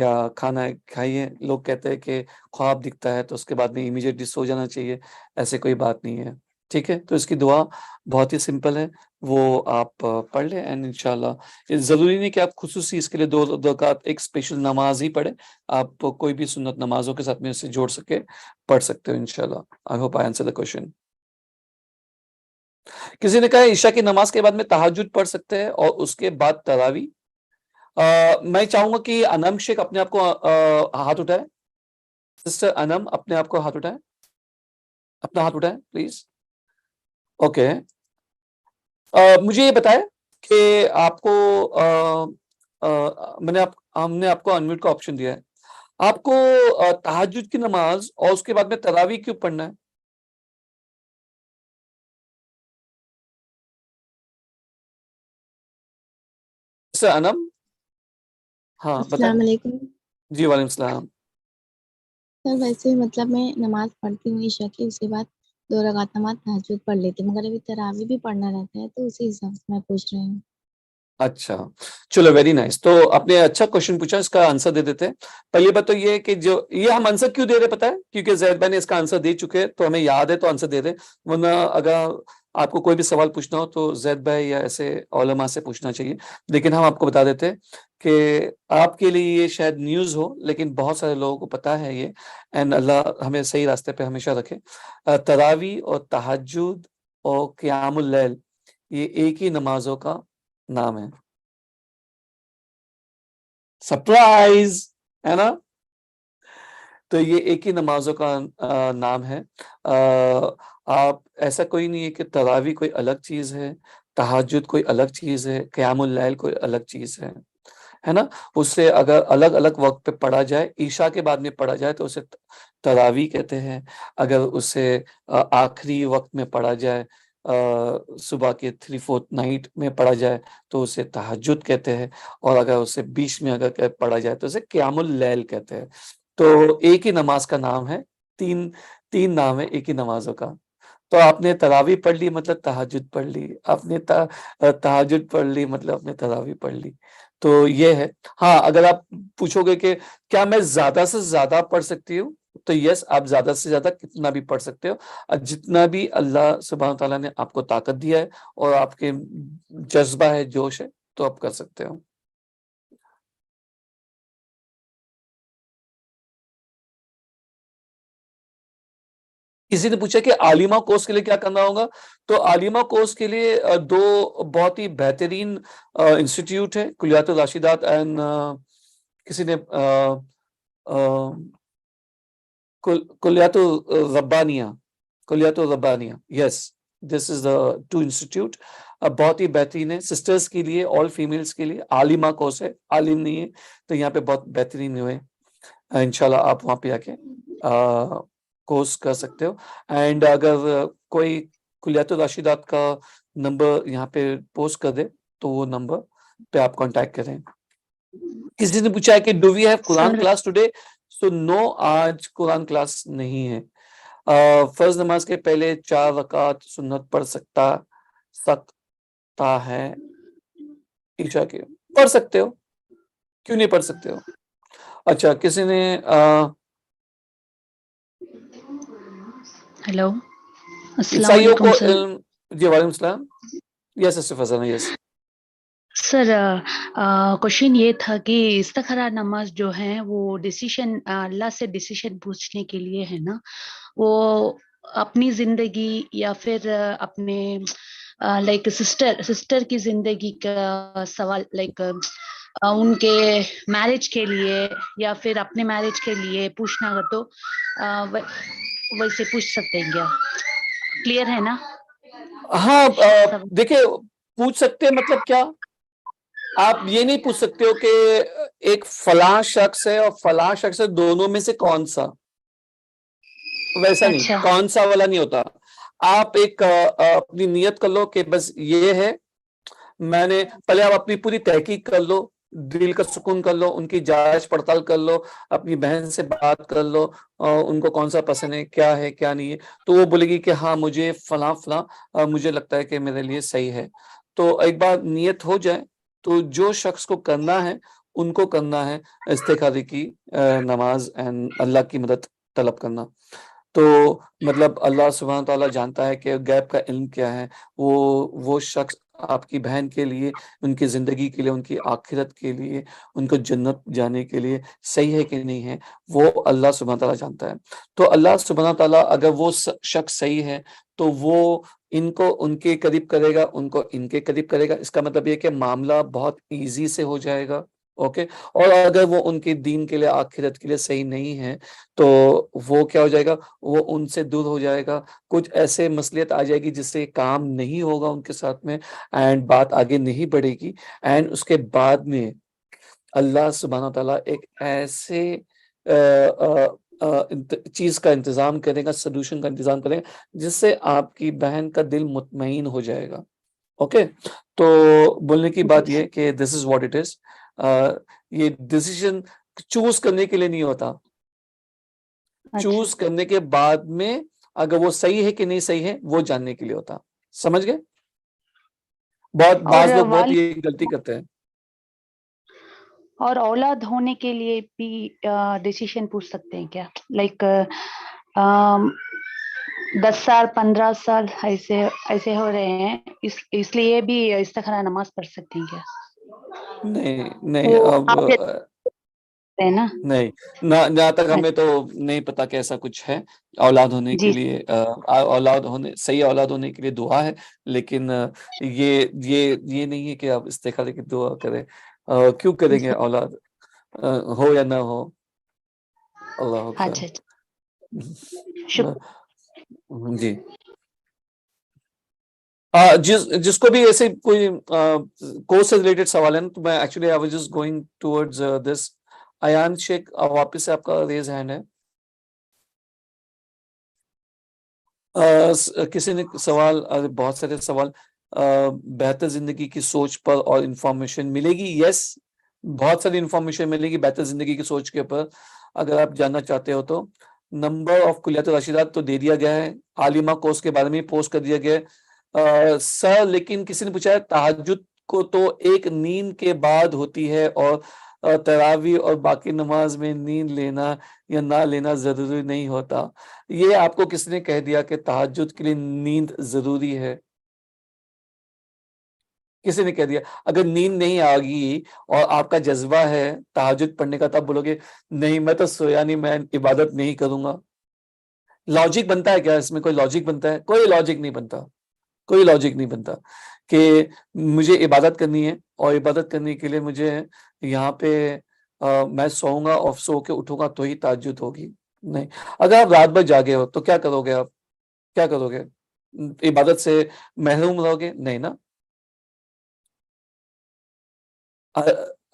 یا کھانا کھائیے. لوگ کہتے ہیں کہ خواب دکھتا ہے تو اس کے بعد میں امیڈیٹلی سو جانا چاہیے. ایسے کوئی بات نہیں ہے. ٹھیک ہے, تو اس کی دعا بہت ہی سمپل ہے, وہ آپ پڑھ لیں. اینڈ انشاءاللہ ضروری نہیں کہ آپ خصوصی اس کے لیے 2 رکعت ایک اسپیشل نماز ہی پڑھیں. آپ کوئی بھی سنت نمازوں کے ساتھ میں اسے جوڑ سکے پڑھ سکتے ہو انشاءاللہ. I hope I answer the question. کسی نے کہا عشاء کی نماز کے بعد میں تہجد پڑھ سکتے ہیں اور اس کے بعد تراویح. میں چاہوں گا کہ انم شیخ اپنے آپ کو ہاتھ اٹھائے. سسٹر انم اپنے آپ کو ہاتھ اٹھائے, اپنا ہاتھ اٹھائے پلیز. اوکے, مجھے یہ بتائے کہ آپ کو ہم نے آپ کو انمیوٹ کا آپشن دیا ہے. آپ کو تہجد کی نماز اور اس کے بعد میں تراویح کیوں پڑھنا ہے؟ سر انم, ہاں بتائیں. السلام علیکم. جی وعلیکم السلام. سر ویسے مطلب میں نماز پڑھتی ہوں عشاء کی, اس کے بعد 2 رکعت نماز تہجد پڑھ لیتی ہوں, مگر ابھی تراویح بھی پڑھنا رہتا ہے تو اسی حساب سے میں پوچھ رہی ہوں. اچھا چلو ویری نائس. تو آپ نے اچھا کوشچن پوچھا, اس کا آنسر دے دیتے ہیں. پہلی بات تو یہ ہے کہ جو یہ ہم آنسر کیوں دے رہے پتا ہے, کیونکہ زید بھائی نے اس کا آنسر دے چکے ہیں تو ہمیں یاد ہے تو آنسر دے دیں. ورنہ اگر آپ کو کوئی بھی سوال پوچھنا ہو تو زید بھائی یا ایسے علماء سے پوچھنا چاہیے. لیکن ہم آپ کو بتا دیتے ہیں کہ آپ کے لیے یہ شاید نیوز ہو, لیکن بہت سارے لوگوں کو پتا ہے یہ. اینڈ اللہ ہمیں صحیح راستے پہ ہمیشہ رکھے. تراویح اور تہجد اور قیام اللیل یہ ایک ہی نمازوں کا نام ہے. سرپرائز ہے نا. تو یہ ایک ہی نمازوں کا نام ہے. آپ ایسا کوئی نہیں ہے کہ تراویح کوئی الگ چیز ہے, تہجد کوئی الگ چیز ہے, قیام اللیل کوئی الگ چیز ہے نا. اس سے اگر الگ الگ وقت پہ پڑھا جائے, عشاء کے بعد میں پڑھا جائے تو اسے تراویح کہتے ہیں. اگر اسے آخری وقت میں پڑھا جائے, صبح کے 3/4 نائٹ میں پڑھا جائے تو اسے تہجد کہتے ہیں. اور اگر اسے بیچ میں اگر پڑھا جائے تو اسے قیام اللیل کہتے ہیں. تو ایک ہی نماز کا نام ہے, تین نام ہے ایک ہی نمازوں کا. تو آپ نے تراویح پڑھ لی مطلب تہجد پڑھ لی, آپ نے تہجد پڑھ لی مطلب آپ نے تراویح پڑھ لی. تو یہ ہے. ہاں اگر آپ پوچھو گے کہ کیا میں زیادہ سے زیادہ پڑھ سکتی ہوں, تو یس آپ زیادہ سے زیادہ کتنا بھی پڑھ سکتے ہو, جتنا بھی اللہ سبحانہ تعالیٰ نے آپ کو طاقت دیا ہے اور آپ کے جذبہ ہے, جوش ہے, تو آپ کر سکتے ہو. کسی نے پوچھا کہ عالمہ کورس کے لیے کیا کرنا ہوگا. تو عالمہ کورس کے لیے 2 بہت ہی بہترین انسٹیٹیوٹ ہے, کلیات الراشدات اینڈ کسی نے کلیات الربانیہ, یس دس از دا 2 انسٹیٹیوٹ. بہت ہی بہترین ہے سسٹرز کے لیے, آل فیمیلز کے لیے. عالمہ کورس ہے, عالم نہیں ہے, تو یہاں پہ بہت بہترین ہوئے. انشاءاللہ آپ وہاں پہ آ کے کورس کر سکتے ہو. اینڈ اگر کوئی کلیات الراشدات کا نمبر یہاں پہ پوسٹ کر دے تو وہ نمبر پہ آپ کانٹیکٹ کریں. کسی نے پوچھا ہے کہ do we have Quran class today. So no, آج قرآن کلاس نہیں ہے. فرض نماز کے پہلے 4 رکعت سنت پڑھ سکتا ہے عشاء کے. پڑھ سکتے ہو, کیوں نہیں پڑھ سکتے ہو. اچھا کسی نے ہیلو السلام عیسائیوں کو علیکم سر. جی وعلیکم السلام. یس فضل, یس. سر کوشچن یہ تھا کہ استخارہ نماز جو ہے وہ ڈیسیشن اللہ سے ڈیسیشن پوچھنے کے لیے ہے نا, وہ اپنی زندگی یا پھر اپنے لائک سسٹر کی زندگی کا سوال, لائک ان کے میرج کے لیے یا پھر اپنے میرج کے لیے پوچھنا ہو تو ویسے پوچھ سکتے ہیں کیا؟ کلیئر ہے نا؟ ہاں دیکھیں پوچھ سکتے ہیں مطلب کیا, آپ یہ نہیں پوچھ سکتے ہو کہ ایک فلاں شخص ہے اور فلاں شخص ہے, دونوں میں سے کون سا, ویسا نہیں, اچھا کون سا والا نہیں ہوتا. آپ ایک اپنی نیت کر لو کہ بس یہ ہے, میں نے پہلے آپ اپنی پوری تحقیق کر لو, دل کا سکون کر لو, ان کی جانچ پڑتال کر لو, اپنی بہن سے بات کر لو, ان کو کون سا پسند ہے, کیا ہے کیا نہیں ہے, تو وہ بولے گی کہ ہاں مجھے فلاں فلاں مجھے لگتا ہے کہ میرے لیے صحیح ہے. تو ایک بار نیت ہو جائے تو جو شخص کو کرنا ہے ان کو کرنا ہے استخارے کی نماز اینڈ اللہ کی مدد طلب کرنا. تو مطلب اللہ سبحانہ تعالیٰ جانتا ہے کہ غیب کا علم کیا ہے. وہ شخص آپ کی بہن کے لیے, ان کی زندگی کے لیے, ان کی آخرت کے لیے, ان کو جنت جانے کے لیے صحیح ہے کہ نہیں ہے, وہ اللہ سبحانہ تعالیٰ جانتا ہے. تو اللہ سبحانہ تعالیٰ اگر وہ شخص صحیح ہے تو وہ ان کو ان کے قریب کرے گا, ان کو ان کے قریب کرے گا. اس کا مطلب یہ کہ معاملہ بہت ایزی سے ہو جائے گا. اوکے. اور اگر وہ ان کے دین کے لیے, آخرت کے لیے صحیح نہیں ہے تو وہ کیا ہو جائے گا, وہ ان سے دور ہو جائے گا. کچھ ایسے مصلیحت آ جائے گی جس سے کام نہیں ہوگا ان کے ساتھ میں, اینڈ بات آگے نہیں بڑھے گی. اینڈ اس کے بعد میں اللہ سبحانہ تعالیٰ ایک ایسے چیز کا انتظام کرے گا, سولوشن کا انتظام کرے گا, جس سے آپ کی بہن کا دل مطمئن ہو جائے گا. اوکے. تو بولنے کی بات یہ کہ دس از واٹ اٹ از. یہ ڈیسیژن چوز کرنے کے لیے نہیں ہوتا, چوز کرنے کے بعد میں اگر وہ صحیح ہے کہ نہیں صحیح ہے وہ جاننے کے لیے ہوتا. سمجھ گئے؟ بعض لوگ بہت یہ غلطی کرتے ہیں. اور اولاد ہونے کے لیے بھی ڈیسیشن پوچھ سکتے ہیں کیا؟ لائک 10 سال 15 سال ایسے ہو رہے ہیں, اس لیے بھی استخارہ نماز پڑھ سکتے ہیں کیا؟ نہیں اب نا نہیں, جہاں تک ہمیں تو نہیں پتا کہ ایسا کچھ ہے. اولاد ہونے کے لیے صحیح اولاد ہونے کے لیے دعا ہے, لیکن یہ نہیں ہے کہ آپ استخارے کی دعا کریں. کیوں کریں گے؟ اولاد ہو یا نہ ہو. اللہ جی. جس کو بھی ایسے کوئی کورس سے ریلیٹڈ سوال ہے نا, تو میں actually I was just going towards this. Ayan Sheikh, واپس سے آپ کا ریز ہینڈ ہے. کسی نے سوال, بہت سارے سوال, بہتر زندگی کی سوچ پر اور انفارمیشن ملے گی. یس, بہت ساری انفارمیشن ملے گی بہتر زندگی کی سوچ کے اوپر. اگر آپ جاننا چاہتے ہو تو نمبر آف کلیات راشدات تو دے دیا گیا ہے, عالمہ کورس کے بارے میں پوسٹ کر دیا گیا ہے. سر لیکن کسی نے پوچھا ہے تہجد کو تو ایک نیند کے بعد ہوتی ہے, اور تراویح اور باقی نماز میں نیند لینا یا نہ لینا ضروری نہیں ہوتا. یہ آپ کو کس نے کہہ دیا کہ تہجد کے لیے نیند ضروری ہے؟ کسی نے کہہ دیا؟ اگر نیند نہیں آ گئی اور آپ کا جذبہ ہے تہجد پڑھنے کا, تب بولو گے نہیں میں تو سویا نہیں, میں عبادت نہیں کروں گا. لاجک بنتا ہے کیا اس میں؟ کوئی لاجک بنتا ہے؟ کوئی لاجک نہیں بنتا. کوئی لاجک نہیں بنتا کہ مجھے عبادت کرنی ہے اور عبادت کرنے کے لیے مجھے یہاں پہ میں سوؤں گا اور سو کے اٹھوں گا تو ہی تہجد ہوگی. نہیں. اگر آپ رات بھر جاگے ہو تو کیا کرو گے؟ آپ کیا کرو گے؟ عبادت سے محروم رہو گے؟ نہیں نا.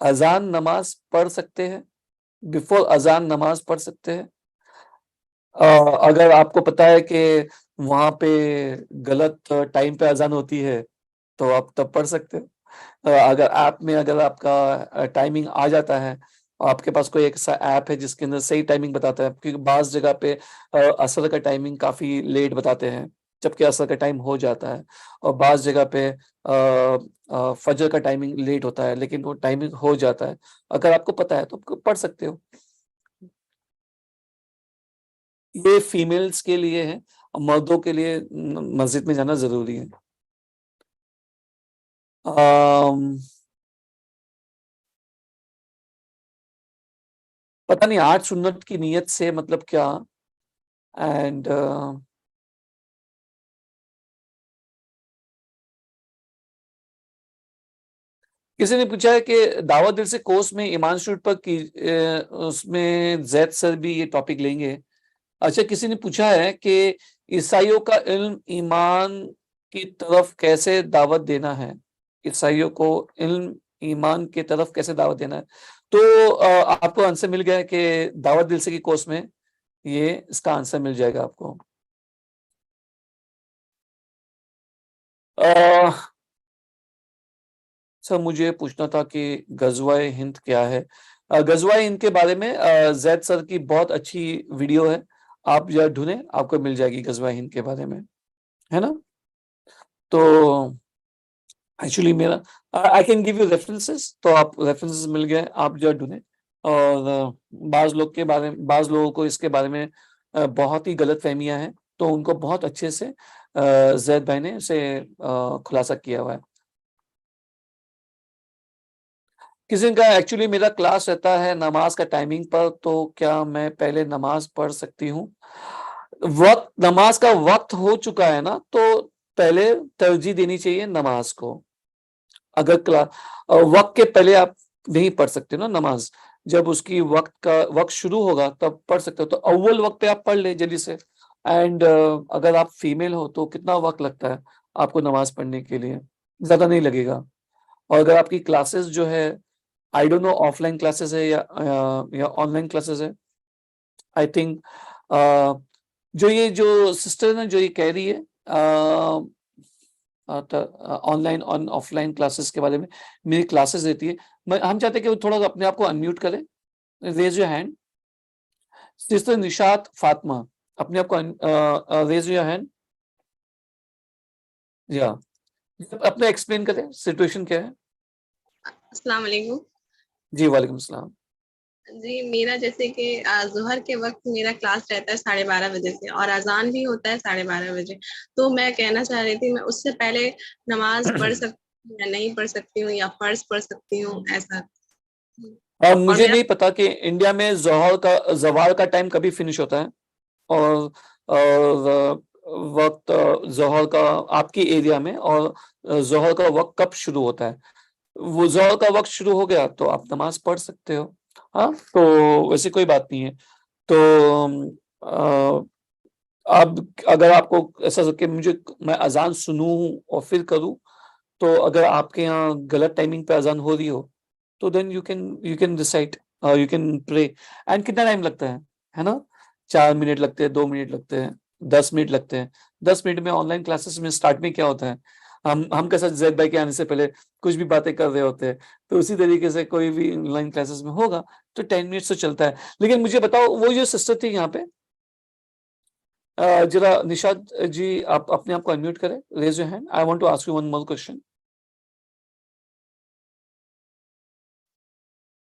اذان نماز پڑھ سکتے ہیں, بفور اذان نماز پڑھ سکتے ہیں. اگر آپ کو پتا ہے کہ وہاں پہ غلط ٹائم پہ اذان ہوتی ہے تو آپ تب پڑھ سکتے ہو. اگر ایپ میں اگر آپ کا ٹائمنگ آ جاتا ہے, آپ کے پاس کوئی ایک ایسا ایپ ہے جس کے اندر صحیح ٹائمنگ بتاتا ہے, کیونکہ بعض جگہ پہ عصر کا ٹائمنگ کافی لیٹ بتاتے ہیں جبکہ عصر کا ٹائم ہو جاتا ہے, اور بعض جگہ پہ فجر کا ٹائمنگ لیٹ ہوتا ہے لیکن وہ ٹائمنگ ہو جاتا ہے. اگر آپ کو پتا ہے تو پڑھ سکتے ہو. یہ فیمیلز کے لیے ہے, مردوں کے لیے مسجد میں جانا ضروری ہے. پتہ نہیں 8 سنت کی نیت سے مطلب کیا. اینڈ کسی نے پوچھا ہے کہ دعوت دل سے کورس میں ایمان شوٹ پر اس میں زید سر بھی یہ ٹاپک لیں گے. اچھا, کسی نے پوچھا ہے کہ عیسائیوں کا علم ایمان کی طرف کیسے دعوت دینا ہے. عیسائیوں کو علم ایمان کی طرف کیسے دعوت دینا ہے. تو آپ کو آنسر مل گیا ہے کہ دعوت دل سے کی کورس میں یہ اس کا آنسر مل جائے گا آپ کو. سر مجھے پوچھنا تھا کہ غزوہ ہند کیا ہے. غزوہ ہند کے بارے میں زید سر کی بہت اچھی ویڈیو ہے, آپ جو ڈھونڈیں آپ کو مل جائے گی غزوہ ہند کے بارے میں, ہے نا. تو actually I can give you references, تو آپ references مل گئے, آپ جو ڈھونڈیں. اور بعض لوگوں کو اس کے بارے میں بہت ہی غلط فہمیاں ہیں, تو ان کو بہت اچھے سے زید بھائی نے اسے خلاصہ کیا ہوا ہے. کسی کا ایکچولی میرا کلاس رہتا ہے نماز کا ٹائمنگ پر, تو کیا میں پہلے نماز پڑھ سکتی ہوں؟ نماز کا وقت ہو چکا ہے نا, تو پہلے ترجیح دینی چاہیے نماز کو. اگر وقت کے پہلے آپ نہیں پڑھ سکتے نا نماز, جب اس کی وقت شروع ہوگا تب پڑھ سکتے ہو, تو اول وقت پہ آپ پڑھ لیں جلدی سے. اینڈ اگر آپ فیمیل ہو تو کتنا وقت لگتا ہے آپ کو نماز پڑھنے کے لیے؟ زیادہ نہیں لگے گا. اور اگر آپ کی کلاسز جو ہے, I don't know offline classes ہے یا آن لائن کلاسز ہے, آئی تھنک جو سسٹر نے جو یہ کہہ رہی ہے آن لائن اور آف لائن کلاسز کے بارے میں, میری کلاسز دیتی ہے, ہم چاہتے ہیں کہ وہ تھوڑا اپنے آپ کو انمیوٹ کریں. Raise your hand. سسٹر نشاط فاطمہ, اپنے آپ کو ریز یور ہینڈ. یا اپنا ایکسپلین کریں سچویشن کیا ہے. السلام علیکم. جی وعلیکم السلام. جی میرا جیسے کہ ظہر کے وقت میرا کلاس رہتا ہے 12:30 بجے سے, اور اذان بھی ہوتا ہے 12:30 بجے. تو میں کہنا چاہ رہی تھی, میں اس سے پہلے نماز پڑھ سکتی ہوں یا نہیں پڑھ سکتی ہوں, یا فرض پڑھ سکتی ہوں, ایسا. اور مجھے نہیں پتا کہ انڈیا میں زوال کا ٹائم کبھی فنش ہوتا ہے, اور وقت ظہر کا آپ کی ایریا میں, اور ظہر کا وقت کب شروع ہوتا ہے. وہ ظہر کا وقت شروع ہو گیا تو آپ نماز پڑھ سکتے ہو. ہاں, تو ویسے کوئی بات نہیں ہے. تو اب اگر آپ کو ایسا کہ میں اذان سنوں اور پھر کروں, تو اگر آپ کے یہاں غلط ٹائمنگ پہ اذان ہو رہی ہو, تو then you can decide, you can pray. And کتنا ٹائم لگتا ہے نا؟ 4 منٹ لگتے ہیں, 2 منٹ لگتے ہیں, 10 منٹ لگتے ہیں. 10 منٹ میں آن لائن کلاسز میں اسٹارٹ میں کیا ہوتا ہے, ہم کے ساتھ زید بھائی کے آنے سے پہلے کچھ بھی باتیں کر رہے ہوتے ہیں, تو اسی طریقے سے کوئی بھی آن لائن کلاسز میں ہوگا تو 10 منٹ سے چلتا ہے. لیکن مجھے بتاؤ, وہ جو سسٹر تھی یہاں پہ, ذرا نشاد جی آپ اپنے آپ کو انمیوٹ کریں. Raise your hand. I want to ask you one more question.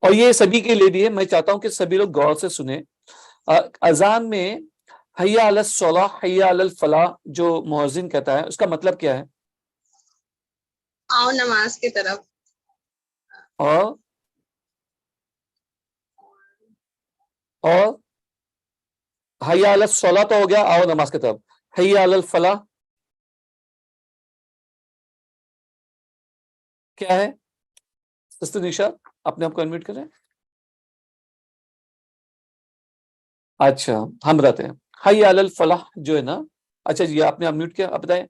اور یہ سبھی کے لیے بھی ہے, میں چاہتا ہوں کہ سبھی لوگ غور سے سنیں. اذان میں حی علی الصلاح, حی علی الفلاح جو مؤذن کہتا ہے, اس کا مطلب کیا ہے؟ آؤ نماز کی طرف. اور حی علی الصلاح تو ہو گیا, آؤ نماز کی طرف. حی علی الفلاح کیا ہے؟ سسٹر نشا اپنے آپ کو انمیوٹ کریں. اچھا ہم بتاتے ہیں. حی علی الفلاح جو ہے نا, اچھا جی آپ نے انمیوٹ کیا, آپ بتائیں.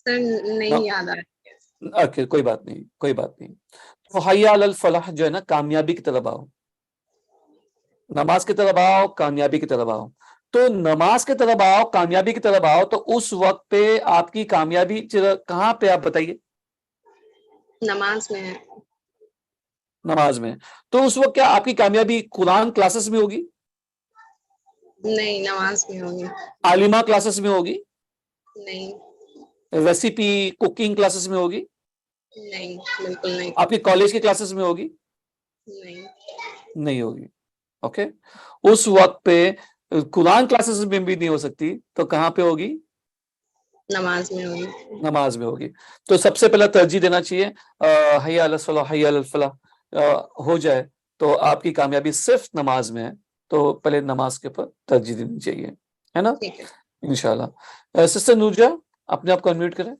سر نہیں یاد آ رہا. اوکے کوئی بات نہیں, کوئی بات نہیں. تو حی علی الفلاح جو ہے نا, کامیابی کی طرف آؤ, نماز کی طرف آؤ, کامیابی کی طرف آؤ. تو نماز کی طرف آؤ, کامیابی کی طرف آؤ, تو اس وقت پہ آپ کی کامیابی کہاں پہ, آپ بتائیے. نماز میں ہے. نماز میں. تو اس وقت کیا آپ کی کامیابی قرآن کلاسز میں ہوگی؟ نہیں, نماز میں ہوگی. عالمہ کلاسز میں ہوگی؟ نہیں. ریسیپی کوکنگ کلاسز میں ہوگی؟ نہیں, بالکل نہیں. آپ کی کالج کی کلاسز میں ہوگی؟ نہیں. نہیں ہوگی. اوکے, اس وقت پہ قرآن کلاسز میں بھی نہیں ہو سکتی, تو کہاں پہ ہوگی؟ نماز میں ہوگی. نماز میں ہوگی. تو سب سے پہلا ترجیح دینا چاہیے حی علی الصلاح, حی علی الفلاح ہو جائے تو آپ کی کامیابی صرف نماز میں ہے, تو پہلے نماز کے اوپر ترجیح دینی چاہیے, ہے نا؟ ٹھیک ہے. انشاءاللہ. سسٹر نورجا اپنے آپ کو انمیوٹ کریں.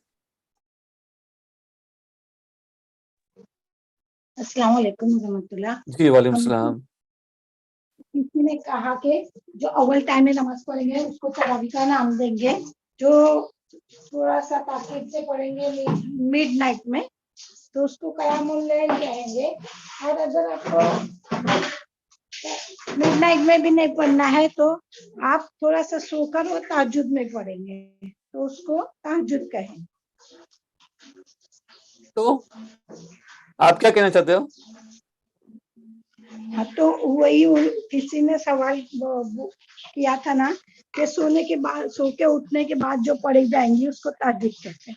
السلام علیکم ورحمۃ اللہ. جی وعلیکم السلام. کسی نے کہا کہ جو اول ٹائم میں نماز پڑھیں گے اس کو تراویح کا نام دیں گے, جو تھوڑا سا تاخیر سے پڑھیں گے مڈ نائٹ میں تو اس کو قیام اللیل کہیں گے. اور اگر آپ کو مڈ نائٹ میں بھی نہیں پڑھنا ہے تو آپ تھوڑا سا سو کر اور تہجد میں پڑھیں گے تو اس کو تہجد کہیں. تو آپ کیا کہنا چاہتے ہو؟ تو وہی کسی نے سوال کیا تھا نا کہ سونے کے بعد, سو کے اٹھنے کے بعد جو پڑھی جائیں گی اس کو تہجد کہتے ہیں.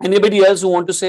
Anybody else who want to say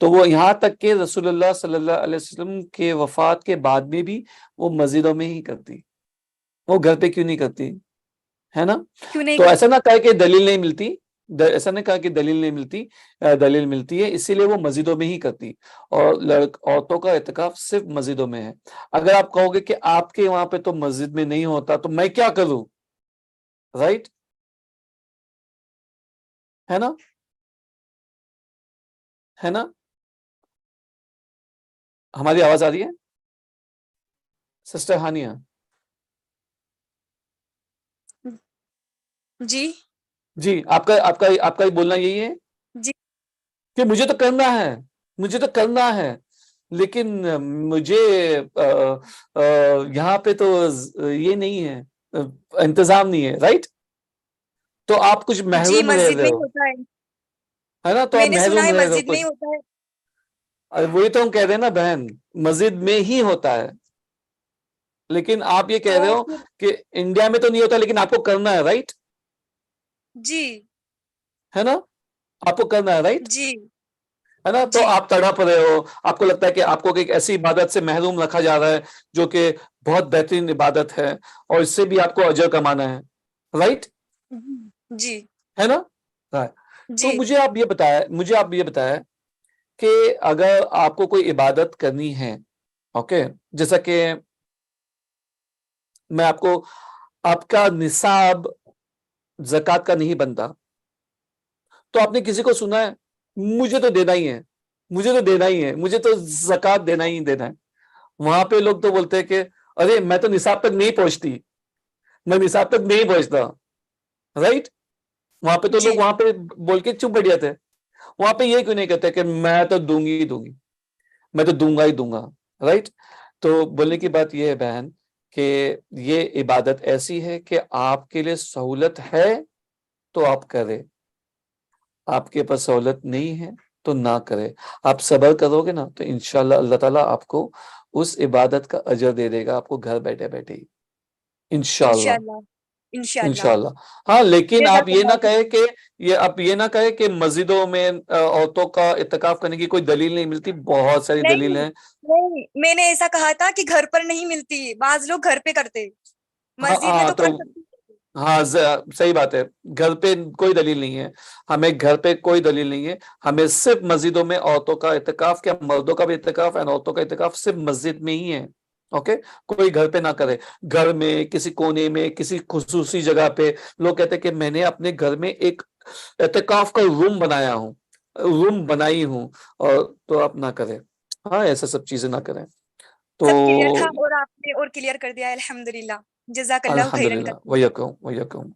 تو وہ یہاں تک کہ رسول اللہ صلی اللہ علیہ وسلم کے وفات کے بعد میں بھی وہ مسجدوں میں ہی کرتی, وہ گھر پہ کیوں نہیں کرتی, ہے نا. کیوں نہیں تو کرتی؟ ایسا نہ کہا کہ دلیل نہیں ملتی, ایسا نہیں کہا کہ دلیل نہیں ملتی, دلیل ملتی ہے, اسی لیے وہ مسجدوں میں ہی کرتی, اور عورتوں کا اعتکاف صرف مسجدوں میں ہے. اگر آپ کہو گے کہ آپ کے وہاں پہ تو مسجد میں نہیں ہوتا تو میں کیا کروں, رائٹ, ہے نا, ہے نا. ہماری آواز آ رہی ہے سسٹر ہانیہ؟ جی جی, آپ کا بولنا یہی ہے جی کہ مجھے تو کرنا ہے, مجھے تو کرنا ہے, لیکن مجھے یہاں پہ تو یہ نہیں ہے, انتظام نہیں ہے, رائٹ. تو آپ کچھ جی محروم رہ مسجد رہے میں ہی ہو, ہوتا ہے, ہے نا, تو میں آپ نے سنا محروم ہے رہ رہے ہو مسجد میں ہی کچھ. ہوتا ہے. وہی تو ہم کہہ رہے ہیں نا بہن, مسجد میں ہی ہوتا ہے, لیکن آپ یہ کہہ تو رہے ہو پھر کہ انڈیا میں تو نہیں ہوتا لیکن آپ کو کرنا ہے, رائٹ, جی ہے نا, آپ کو کرنا ہے, رائٹ, جی ہے نا. تو جی آپ تڑپ رہے ہو, آپ کو لگتا ہے کہ آپ کو ایک ایسی عبادت سے محروم رکھا جا رہا ہے جو کہ بہت بہترین عبادت ہے اور اس سے بھی آپ کو اجر کمانا ہے, رائٹ, جی ہے نا. تو جی مجھے آپ یہ بتایا کہ اگر آپ کو کوئی عبادت کرنی ہے, اوکے, جیسا کہ میں آپ کا نصاب زکوٰۃ کا نہیں بنتا, تو آپ نے کسی کو سنا ہے مجھے تو دینا ہی ہے, مجھے تو دینا ہی ہے, مجھے تو زکوٰۃ دینا ہی دینا ہے. وہاں پہ لوگ تو بولتے ہیں کہ ارے میں تو نصاب تک نہیں پہنچتی, میں نصاب تک نہیں پہنچتا, رائٹ. وہاں پہ تو جی لوگ وہاں پہ بول کے چپ بیٹھ جاتے ہیں. وہاں پہ یہ کیوں نہیں کہتے کہ میں تو دوں گی ہی دوں گی, میں تو دوں گا ہی دوں گا, رائٹ. تو بولنے کی بات یہ ہے بہن کہ یہ عبادت ایسی ہے کہ آپ کے لیے سہولت ہے تو آپ کرے, آپ کے پاس سہولت نہیں ہے تو نہ کرے. آپ صبر کرو گے نا تو انشاءاللہ اللہ تعالیٰ آپ کو اس عبادت کا اجر دے دے گا, آپ کو گھر بیٹھے بیٹھے ہی, انشاءاللہ, انشاءاللہ انشاءاللہ. انشاءاللہ. ہاں, لیکن آپ جزاک یہ نہ اللہ خیر. کہے کہ مسجدوں میں عورتوں کا اعتکاف کرنے کی کوئی دلیل نہیں ملتی, بہت ساری دلیل نہیں ہیں. نہیں, میں نے ایسا کہا تھا کہ گھر پر نہیں ملتی, بعض لوگ گھر پہ کرتے, مسجد میں ہاں تو کر سکتی. ہاں صحیح بات ہے, گھر پہ کوئی دلیل نہیں ہے, ہمیں گھر پہ کوئی دلیل نہیں ہے, ہمیں صرف مسجدوں میں عورتوں کا اعتکاف, کیا مردوں کا بھی اعتکاف ہے, عورتوں کا اعتکاف صرف مسجد میں ہی ہے, اوکے. کوئی گھر پہ نہ کرے, گھر میں کسی کونے میں کسی خصوصی جگہ پہ. لوگ کہتے ہیں کہ میں نے اپنے گھر میں ایک اعتکاف کا روم بنائی ہوں, اور تو آپ نہ کریں, ہاں, ایسا سب چیزیں نہ کریں. تو سب کلیئر تھا اور آپ نے اور کلیئر کر دیا, الحمدللہ, جزاک اللہ خیرن. الحمدللہ, ویکم.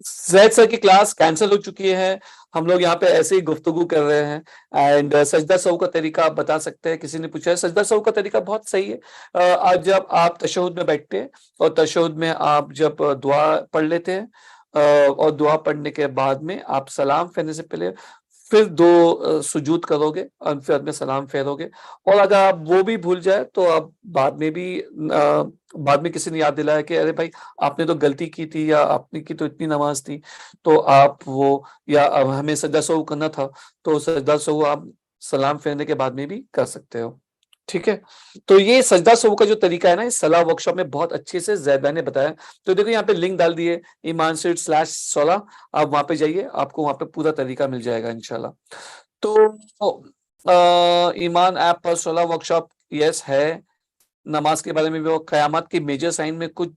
زید سر کی کلاس کینسل ہو چکی ہے, ہم لوگ یہاں پہ ایسے ہی گفتگو کر رہے ہیں. اینڈ سجدہ سہو کا طریقہ آپ بتا سکتے ہیں, کسی نے پوچھا ہے. سجدہ سہو کا طریقہ بہت صحیح ہے. آج جب آپ تشہد میں بیٹھتے ہیں اور تشہد میں آپ جب دعا پڑھ لیتے ہیں, اور دعا پڑھنے کے بعد میں آپ سلام پھیرنے سے پہلے پھر 2 سجود کرو گے اور پھر میں سلام پھیرو گے. اور اگر آپ وہ بھی بھول جائے تو آپ بعد میں کسی نے یاد دلایا کہ ارے بھائی آپ نے تو غلطی کی تھی, یا آپ نے کی تو اتنی نماز تھی, تو آپ وہ, یا ہمیں سجدہ سہو کرنا تھا, تو سجدہ سہو آپ سلام پھیرنے کے بعد میں بھی کر سکتے ہو, ٹھیک ہے. تو یہ سجدہ سہو کا جو طریقہ ہے نا, اس صلاح ورک شاپ میں بہت اچھے سے زیدہ نے بتایا. تو دیکھو یہاں پہ لنک ڈال دیے, ایمان./16, آپ وہاں پہ جائیے, آپ کو وہاں پہ پورا طریقہ مل جائے گا انشاءاللہ. تو ایمان ایپ پر صلاح ورک شاپ یس ہے. نماز کے بارے میں بھی, وہ قیامت کے میجر سائن میں کچھ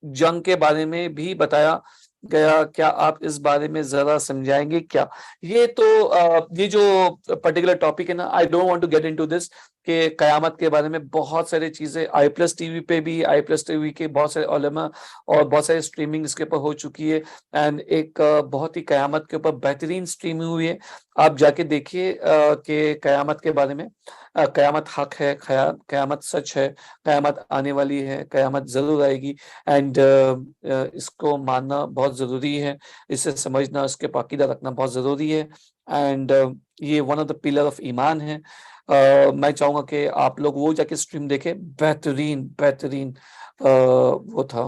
جنگ کے بارے میں بھی بتایا گیا. کیا آپ اس بارے میں ذرا سمجھائیں گے کیا؟ یہ تو یہ جو پرٹیکولر ٹاپک ہے نا, I don't want to get into this, کہ قیامت کے بارے میں بہت ساری چیزیں i+TV پہ بھی, i+TV کے بہت سارے علماء اور بہت سارے اسٹریمنگ اس کے اوپر ہو چکی ہے. اینڈ ایک بہت ہی قیامت کے اوپر بہترین اسٹریمنگ ہوئی ہے, آپ جا کے دیکھیے کہ قیامت کے بارے میں. قیامت حق ہے, قیامت سچ ہے, قیامت آنے والی ہے, قیامت ضرور آئے گی. اینڈ اس کو ماننا بہت ضروری ہے, اسے سمجھنا, اس کے عقیدہ رکھنا بہت ضروری ہے. اینڈ یہ one of the pillar of ایمان ہے. میں چاہوں گا کہ آپ لوگ وہ جا کے اسٹریم دیکھیں, بہترین وہ تھا,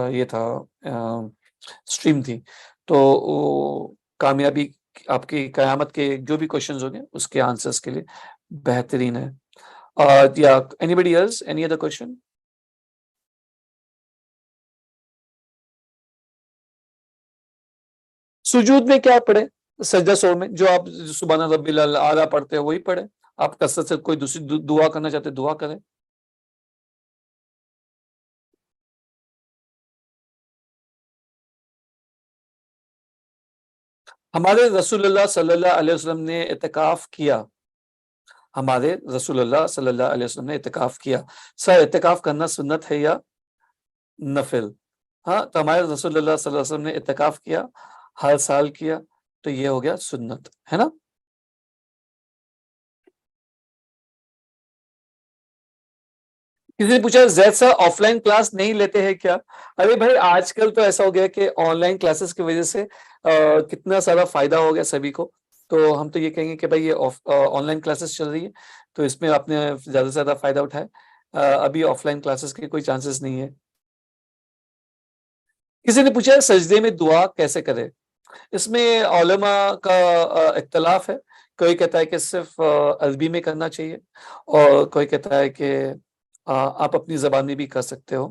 یہ تھا اسٹریم تھی. تو کامیابی آپ کی قیامت کے جو بھی کوشچنز ہوں گے اس کے آنسرز کے لیے بہترین ہے. یا anybody else, any other question? سجود میں کیا پڑھے؟ سجدہ سو میں جو آپ سبحان ربی الاعلیٰ پڑھتے ہیں وہی پڑھے. آپ کثرت سے کوئی دوسری دعا کرنا چاہتے دعا کریں. ہمارے رسول اللہ صلی اللہ علیہ وسلم نے اعتکاف کیا. ہمارے رسول اللہ صلی اللہ علیہ وسلم نے اعتکاف کیا. سر اعتکاف کرنا سنت ہے یا نفل؟ ہاں تو ہمارے رسول اللہ صلی اللہ علیہ وسلم نے اعتکاف کیا, ہر سال کیا, تو یہ ہو گیا سنت ہے نا. کسی نے پوچھا زید سر آف لائن کلاس نہیں لیتے ہیں کیا؟ ارے بھائی آج کل تو ایسا ہو گیا کہ آن لائن کلاسز کی وجہ سے کتنا سارا فائدہ ہو گیا سبھی کو. تو ہم تو یہ کہیں گے کہ بھائی یہ آن لائن کلاسز چل رہی ہے تو اس میں آپ نے زیادہ سے زیادہ فائدہ اٹھائے. ابھی آف لائن کلاسز کے کوئی چانسز نہیں ہے. کسی نے پوچھا سجدے میں دعا کیسے کرے؟ اس میں علماء کا اختلاف ہے. کوئی کہتا ہے کہ صرف عربی میں کرنا چاہیے اور کوئی کہتا ہے کہ آپ اپنی زبان میں بھی کر سکتے ہو.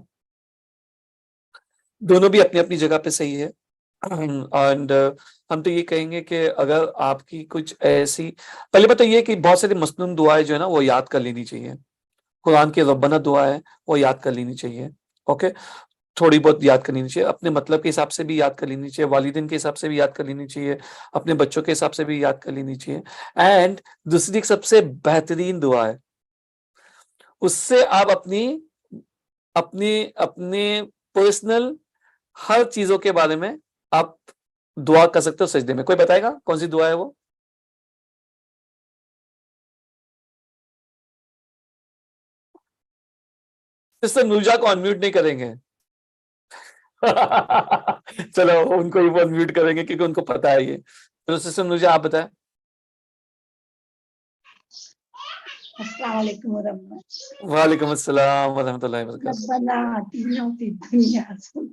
دونوں بھی اپنی اپنی جگہ پہ صحیح ہے. اینڈ ہم تو یہ کہیں گے کہ اگر آپ کی کچھ ایسی, پہلے بات تو یہ کہ بہت ساری مسنون دعائیں جو ہے نا وہ یاد کر لینی چاہیے. قرآن کی ربنا دعا ہے وہ یاد کر لینی چاہیے. اوکے, تھوڑی بہت یاد کر لینی چاہیے, اپنے مطلب کے حساب سے بھی یاد کر لینی چاہیے, والدین کے حساب سے بھی یاد کر لینی چاہیے, اپنے بچوں کے حساب سے بھی یاد کر لینی چاہیے. اینڈ دوسری سب سے بہترین دعا ہے, اس سے آپ اپنے پرسنل ہر چیزوں کے بارے میں آپ دعا کر سکتے ہو سجدے میں. کوئی بتائے گا کون سی دعا ہے وہ؟ سسٹر نورجا کو انمیوٹ نہیں کریں گے. چلو ان کو ہی انمیوٹ کریں گے کیونکہ ان کو پتا ہے یہ. چلو سسٹر نورجا آپ بتائیں. السلام علیکم ورحمۃ. وعلیکم السلام ورحمۃ اللہ وبرکاتہ. ربنا آتنا فی الدنیا حسنہ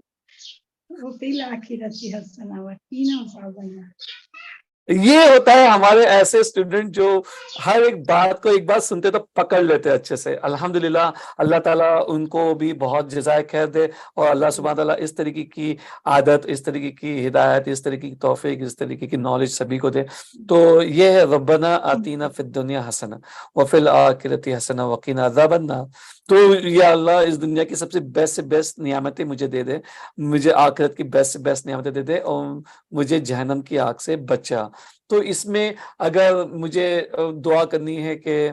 وفی الآخرۃ حسنہ وقنا عذاب النار. یہ ہوتا ہے ہمارے ایسے اسٹوڈنٹ جو ہر ایک بات کو ایک بات سنتے تو پکڑ لیتے اچھے سے. الحمدللہ اللہ تعالیٰ ان کو بھی بہت جزائے خیر دے, اور اللہ سبحانہ تعالیٰ اس طریقے کی عادت, اس طریقے کی ہدایت, اس طریقے کی توفیق, اس طریقے کی نالج سبھی کو دے. تو یہ ہے ربنا آتینا فی الدنیا حسنہ وفی الآخرۃ حسنہ وقنا عذاب النار. تو یا اللہ اس دنیا کی سب سے بیسٹ نعمتیں مجھے دے دے, مجھے آخرت کی بیسٹ نعمتیں دے دے, اور مجھے جہنم کی آگ سے بچا. تو اس میں اگر مجھے دعا کرنی ہے کہ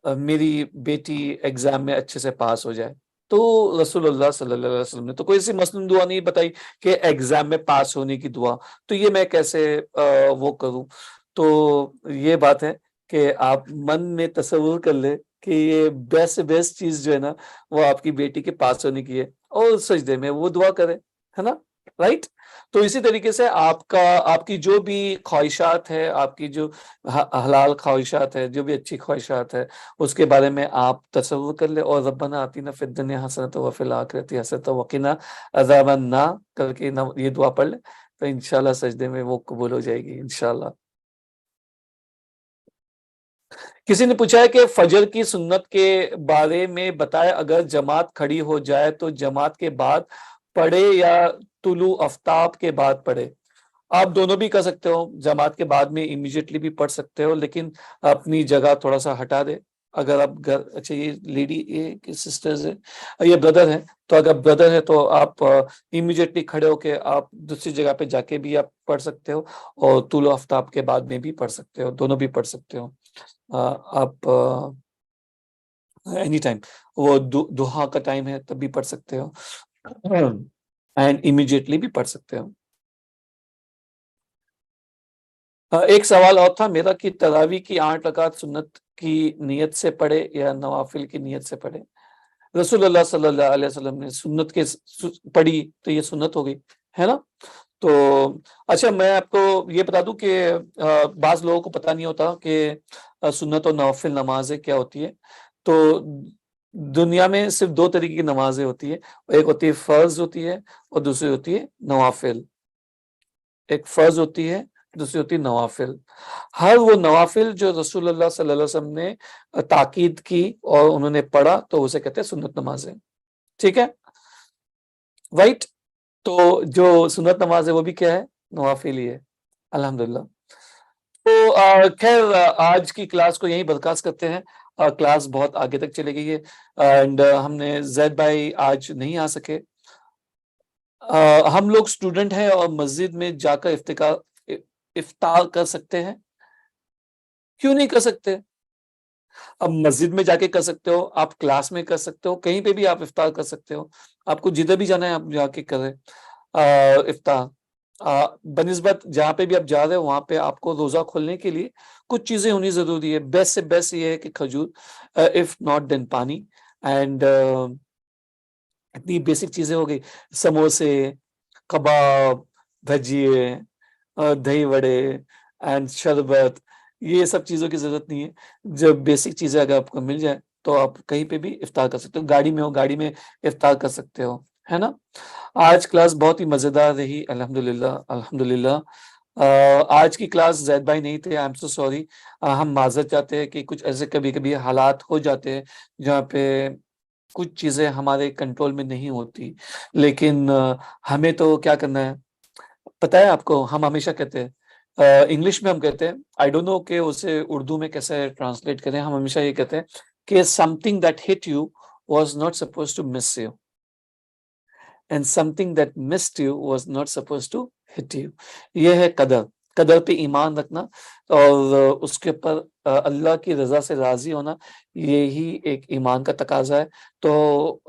میری بیٹی ایگزام میں اچھے سے پاس ہو جائے, تو رسول اللہ صلی اللہ علیہ وسلم نے تو کوئی سی مسنون دعا نہیں بتائی کہ ایگزام میں پاس ہونے کی دعا, تو یہ میں کیسے وہ کروں. تو یہ بات ہے کہ آپ من میں تصور کر لیں کہ یہ بیسٹ چیز جو ہے نا وہ آپ کی بیٹی کے پاس ہونے کی ہے, اور سجدے میں وہ دعا کرے, ہے نا, رائٹ. تو اسی طریقے سے آپ کی جو بھی خواہشات ہے, آپ کی جو حلال خواہشات ہے, جو بھی اچھی خواہشات ہے, اس کے بارے میں آپ تصور کر لیں, اور ربنا آتینا فی الدنیا حسنۃ وفی الآخرۃ حسنۃ وقنا عذاب النار کر کے یہ دعا پڑھ لیں, تو انشاءاللہ سجدے میں وہ قبول ہو جائے گی انشاءاللہ. کسی نے پوچھا ہے کہ فجر کی سنت کے بارے میں بتائے, اگر جماعت کھڑی ہو جائے تو جماعت کے بعد پڑھے یا طلوع آفتاب کے بعد پڑھے؟ آپ دونوں بھی کر سکتے ہو, جماعت کے بعد میں امیجیٹلی بھی پڑھ سکتے ہو, لیکن اپنی جگہ تھوڑا سا ہٹا دے. اگر آپ گھر, اچھا یہ لیڈی یہ سسٹرز ہے, یہ بردر ہے, تو اگر بردر ہے تو آپ امیجیٹلی کھڑے ہو کے آپ دوسری جگہ پہ جا کے بھی آپ پڑھ سکتے ہو, اور طلوع آفتاب کے بعد میں بھی پڑھ سکتے ہو, دونوں بھی پڑھ سکتے ہو. آپ اینی ٹائم, وہ دعا کا ٹائم ہے تب بھی پڑھ سکتے ہو, اینڈ امیجیٹلی بھی پڑھ سکتے ہو. ایک سوال اور تھا میرا کہ تراویح کی 8 رکعت سنت کی نیت سے پڑھے یا نوافل کی نیت سے پڑھے؟ رسول اللہ صلی اللہ علیہ وسلم نے سنت کے پڑھی تو یہ سنت ہو گئی, ہے نا. تو اچھا میں آپ کو یہ بتا دوں کہ بعض لوگوں کو پتہ نہیں ہوتا کہ سنت اور نوافل نمازیں کیا ہوتی ہے. تو دنیا میں صرف 2 طریقے کی نمازیں ہوتی ہے, ایک ہوتی ہے فرض ہوتی ہے اور دوسری ہوتی ہے نوافل. ایک فرض ہوتی ہے, دوسری ہوتی ہے نوافل. ہر وہ نوافل جو رسول اللہ صلی اللہ علیہ وسلم نے تاکید کی اور انہوں نے پڑھا تو اسے کہتے ہیں سنت نمازیں. ٹھیک ہے, رائٹ. تو جو سنت نماز ہے وہ بھی کیا ہے, نوافل ہی ہے. الحمدللہ. تو خیر آج کی کلاس کو یہیں برخاست کرتے ہیں. کلاس بہت آگے تک چلے گئی ہے اینڈ ہم نے زید بھائی آج نہیں آ سکے. ہم لوگ اسٹوڈنٹ ہیں اور مسجد میں جا کر افطار کر سکتے ہیں, کیوں نہیں کر سکتے؟ اب مسجد میں جا کے کر سکتے ہو, آپ کلاس میں کر سکتے ہو, کہیں پہ بھی آپ افطار کر سکتے ہو. آپ کو جدھر بھی جانا ہے آپ جا کے کریں افطار. بنسبت جہاں پہ بھی آپ جا رہے ہو وہاں پہ آپ کو روزہ کھولنے کے لیے کچھ چیزیں ہونی ضروری ہے. بیسٹ سے بیسٹ یہ ہے کہ کھجور, اف ناٹ دین پانی, اینڈ اتنی بیسک چیزیں ہو گئی, سموسے, کباب, بھجیے, دہی وڑے اینڈ شربت. یہ سب چیزوں کی ضرورت نہیں ہے. جب بیسک چیزیں اگر آپ کو مل جائے تو آپ کہیں پہ بھی افطار کر سکتے ہو. گاڑی میں ہو, گاڑی میں افطار کر سکتے ہو, ہے نا. آج کلاس بہت ہی مزیدار رہی, الحمدللہ الحمدللہ. آج کی کلاس زید بھائی نہیں تھے, آئی ایم سو سوری. ہم معذرت چاہتے ہیں کہ کچھ ایسے کبھی کبھی حالات ہو جاتے ہیں جہاں پہ کچھ چیزیں ہمارے کنٹرول میں نہیں ہوتی, لیکن ہمیں تو کیا کرنا ہے پتہ ہے آپ کو. ہم ہمیشہ کہتے ہیں, انگلش میں ہم کہتے ہیں, آئی ڈونٹ نو کہ اسے اردو میں کیسے ٹرانسلیٹ کریں. ہم ہمیشہ یہ کہتے ہیں کہ something that hit you was not suppose to miss you, and something that missed you was not suppose to hit you. یہ ہے قدر. قدر پہ ایمان رکھنا اور اس کے اوپر اللہ کی رضا سے راضی ہونا, یہی ایک ایمان کا تقاضا ہے. تو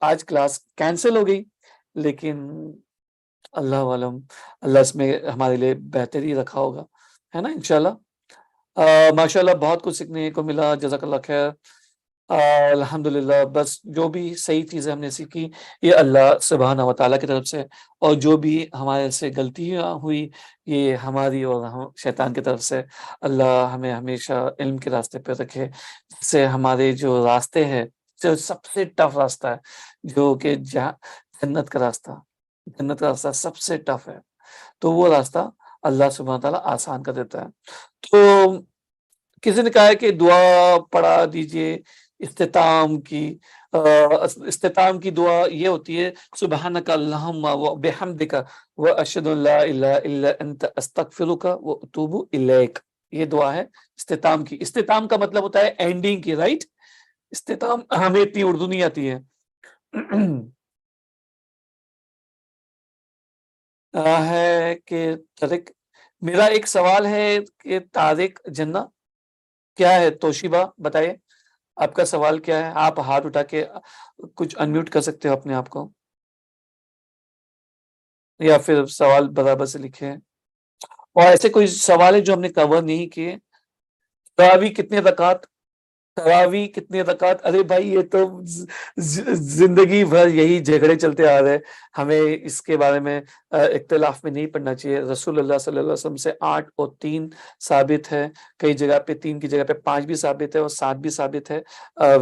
آج کلاس کینسل ہو گئی, لیکن اللہ عالم, اللہ اس میں ہمارے لیے بہتر ہی رکھا ہوگا, ہے نا, انشاءاللہ. ماشاءاللہ بہت کچھ سیکھنے کو ملا, جزاک اللہ خیر. الحمدللہ. بس جو بھی صحیح چیزیں ہم نے سیکھی یہ اللہ سبحانہ و تعالیٰ کی طرف سے, اور جو بھی ہمارے سے غلطیاں ہوئی یہ ہماری اور شیطان کی طرف سے. اللہ ہمیں ہمیشہ علم کے راستے پہ رکھے, جس سے ہمارے جو راستے ہیں, جو سب سے ٹف راستہ ہے, جو کہ جنت کا راستہ, جنت کا راستہ سب سے ٹف ہے, تو وہ راستہ اللہ سبحانہ تعالیٰ آسان کر دیتا ہے. تو کسی نے کہا ہے کہ دعا پڑھا دیجئے اختتام کی دعا یہ ہوتی ہے, سبحانک اللہم و بحمدک و اشہد ان لا الہ الا انت استغفرک و اتوب الیک. یہ دعا ہے اختتام کی. اختتام کا مطلب ہوتا ہے اینڈنگ کی, رائٹ. اختتام ہمیں اتنی اردو نہیں آتی ہے. ہے کہ طارق, میرا ایک سوال ہے کہ طارق جنہ کیا ہے, توشیبہ بتائیے آپ کا سوال کیا ہے. آپ ہاتھ اٹھا کے کچھ انمیوٹ کر سکتے ہو اپنے آپ کو, یا پھر سوال برابر سے لکھے. اور ایسے کوئی سوال ہے جو ہم نے کور نہیں کیے. تراویح کتنے رکعت, تراویح کتنے رکعت. ارے بھائی یہ تو زندگی بھر یہی جھگڑے چلتے آ رہے, ہمیں اس کے بارے میں اختلاف میں نہیں پڑنا چاہیے. رسول اللہ صلی اللہ علیہ وسلم سے 8 اور 3 ثابت ہے, کئی جگہ پہ 3 کی جگہ پہ 5 بھی ثابت ہے اور 7 بھی ثابت ہے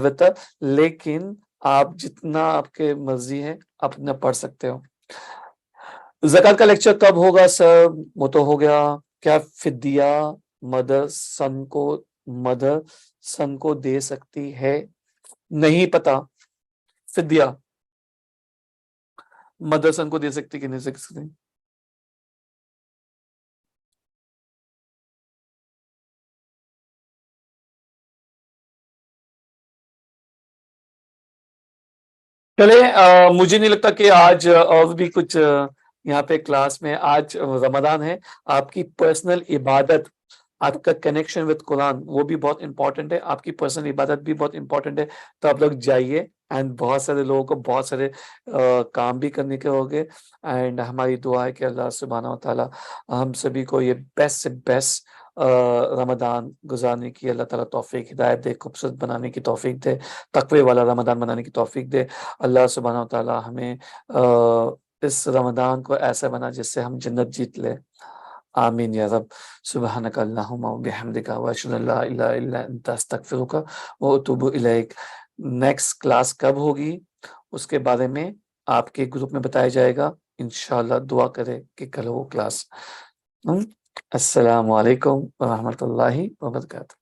وطر, لیکن آپ جتنا آپ کے مرضی ہے آپ اتنا پڑھ سکتے ہو. زکوٰۃ کا لیکچر کب ہوگا سر؟ وہ تو ہو گیا. کیا فدیہ مدر سن کو دے سکتی ہے؟ نہیں پتا. فدیہ مدر سن کو دے سکتی کہ نہیں سکتی؟ چلے, مجھے نہیں لگتا کہ آج اور بھی کچھ یہاں پہ کلاس میں. آج رمضان ہے, آپ کی پرسنل عبادت, آپ کا کنیکشن وتھ قرآن وہ بھی بہت امپورٹنٹ ہے, آپ کی پرسنل عبادت بھی بہت امپورٹنٹ ہے. تو آپ لوگ جائیے, اینڈ بہت سارے لوگوں کو بہت سارے کام بھی کرنے کے ہوگے. اینڈ ہماری دعا ہے کہ اللہ سبحانہ و تعالیٰ ہم سبھی کو یہ بیسٹ سے بیسٹ رمضان گزارنے کی اللہ تعالیٰ توفیق ہدایت دے, خوبصورت بنانے کی توفیق دے, تقوی والا رمضان بنانے کی توفیق دے. اللہ سبحانہ و تعالیٰ ہمیں اس رمضان کو ایسا بنا جس سے ہم جنت جیت لے. آمین یا رب. سبحانک اللہم و بحمدک و اشہد ان لا الہ الا انت استغفرک و اتوب الیک. نیکسٹ کلاس کب ہوگی اس کے بارے میں آپ کے گروپ میں بتایا جائے گا. انشاءاللہ دعا کرے کہ کل ہو کلاس. السلام علیکم ورحمۃ اللہ وبرکاتہ.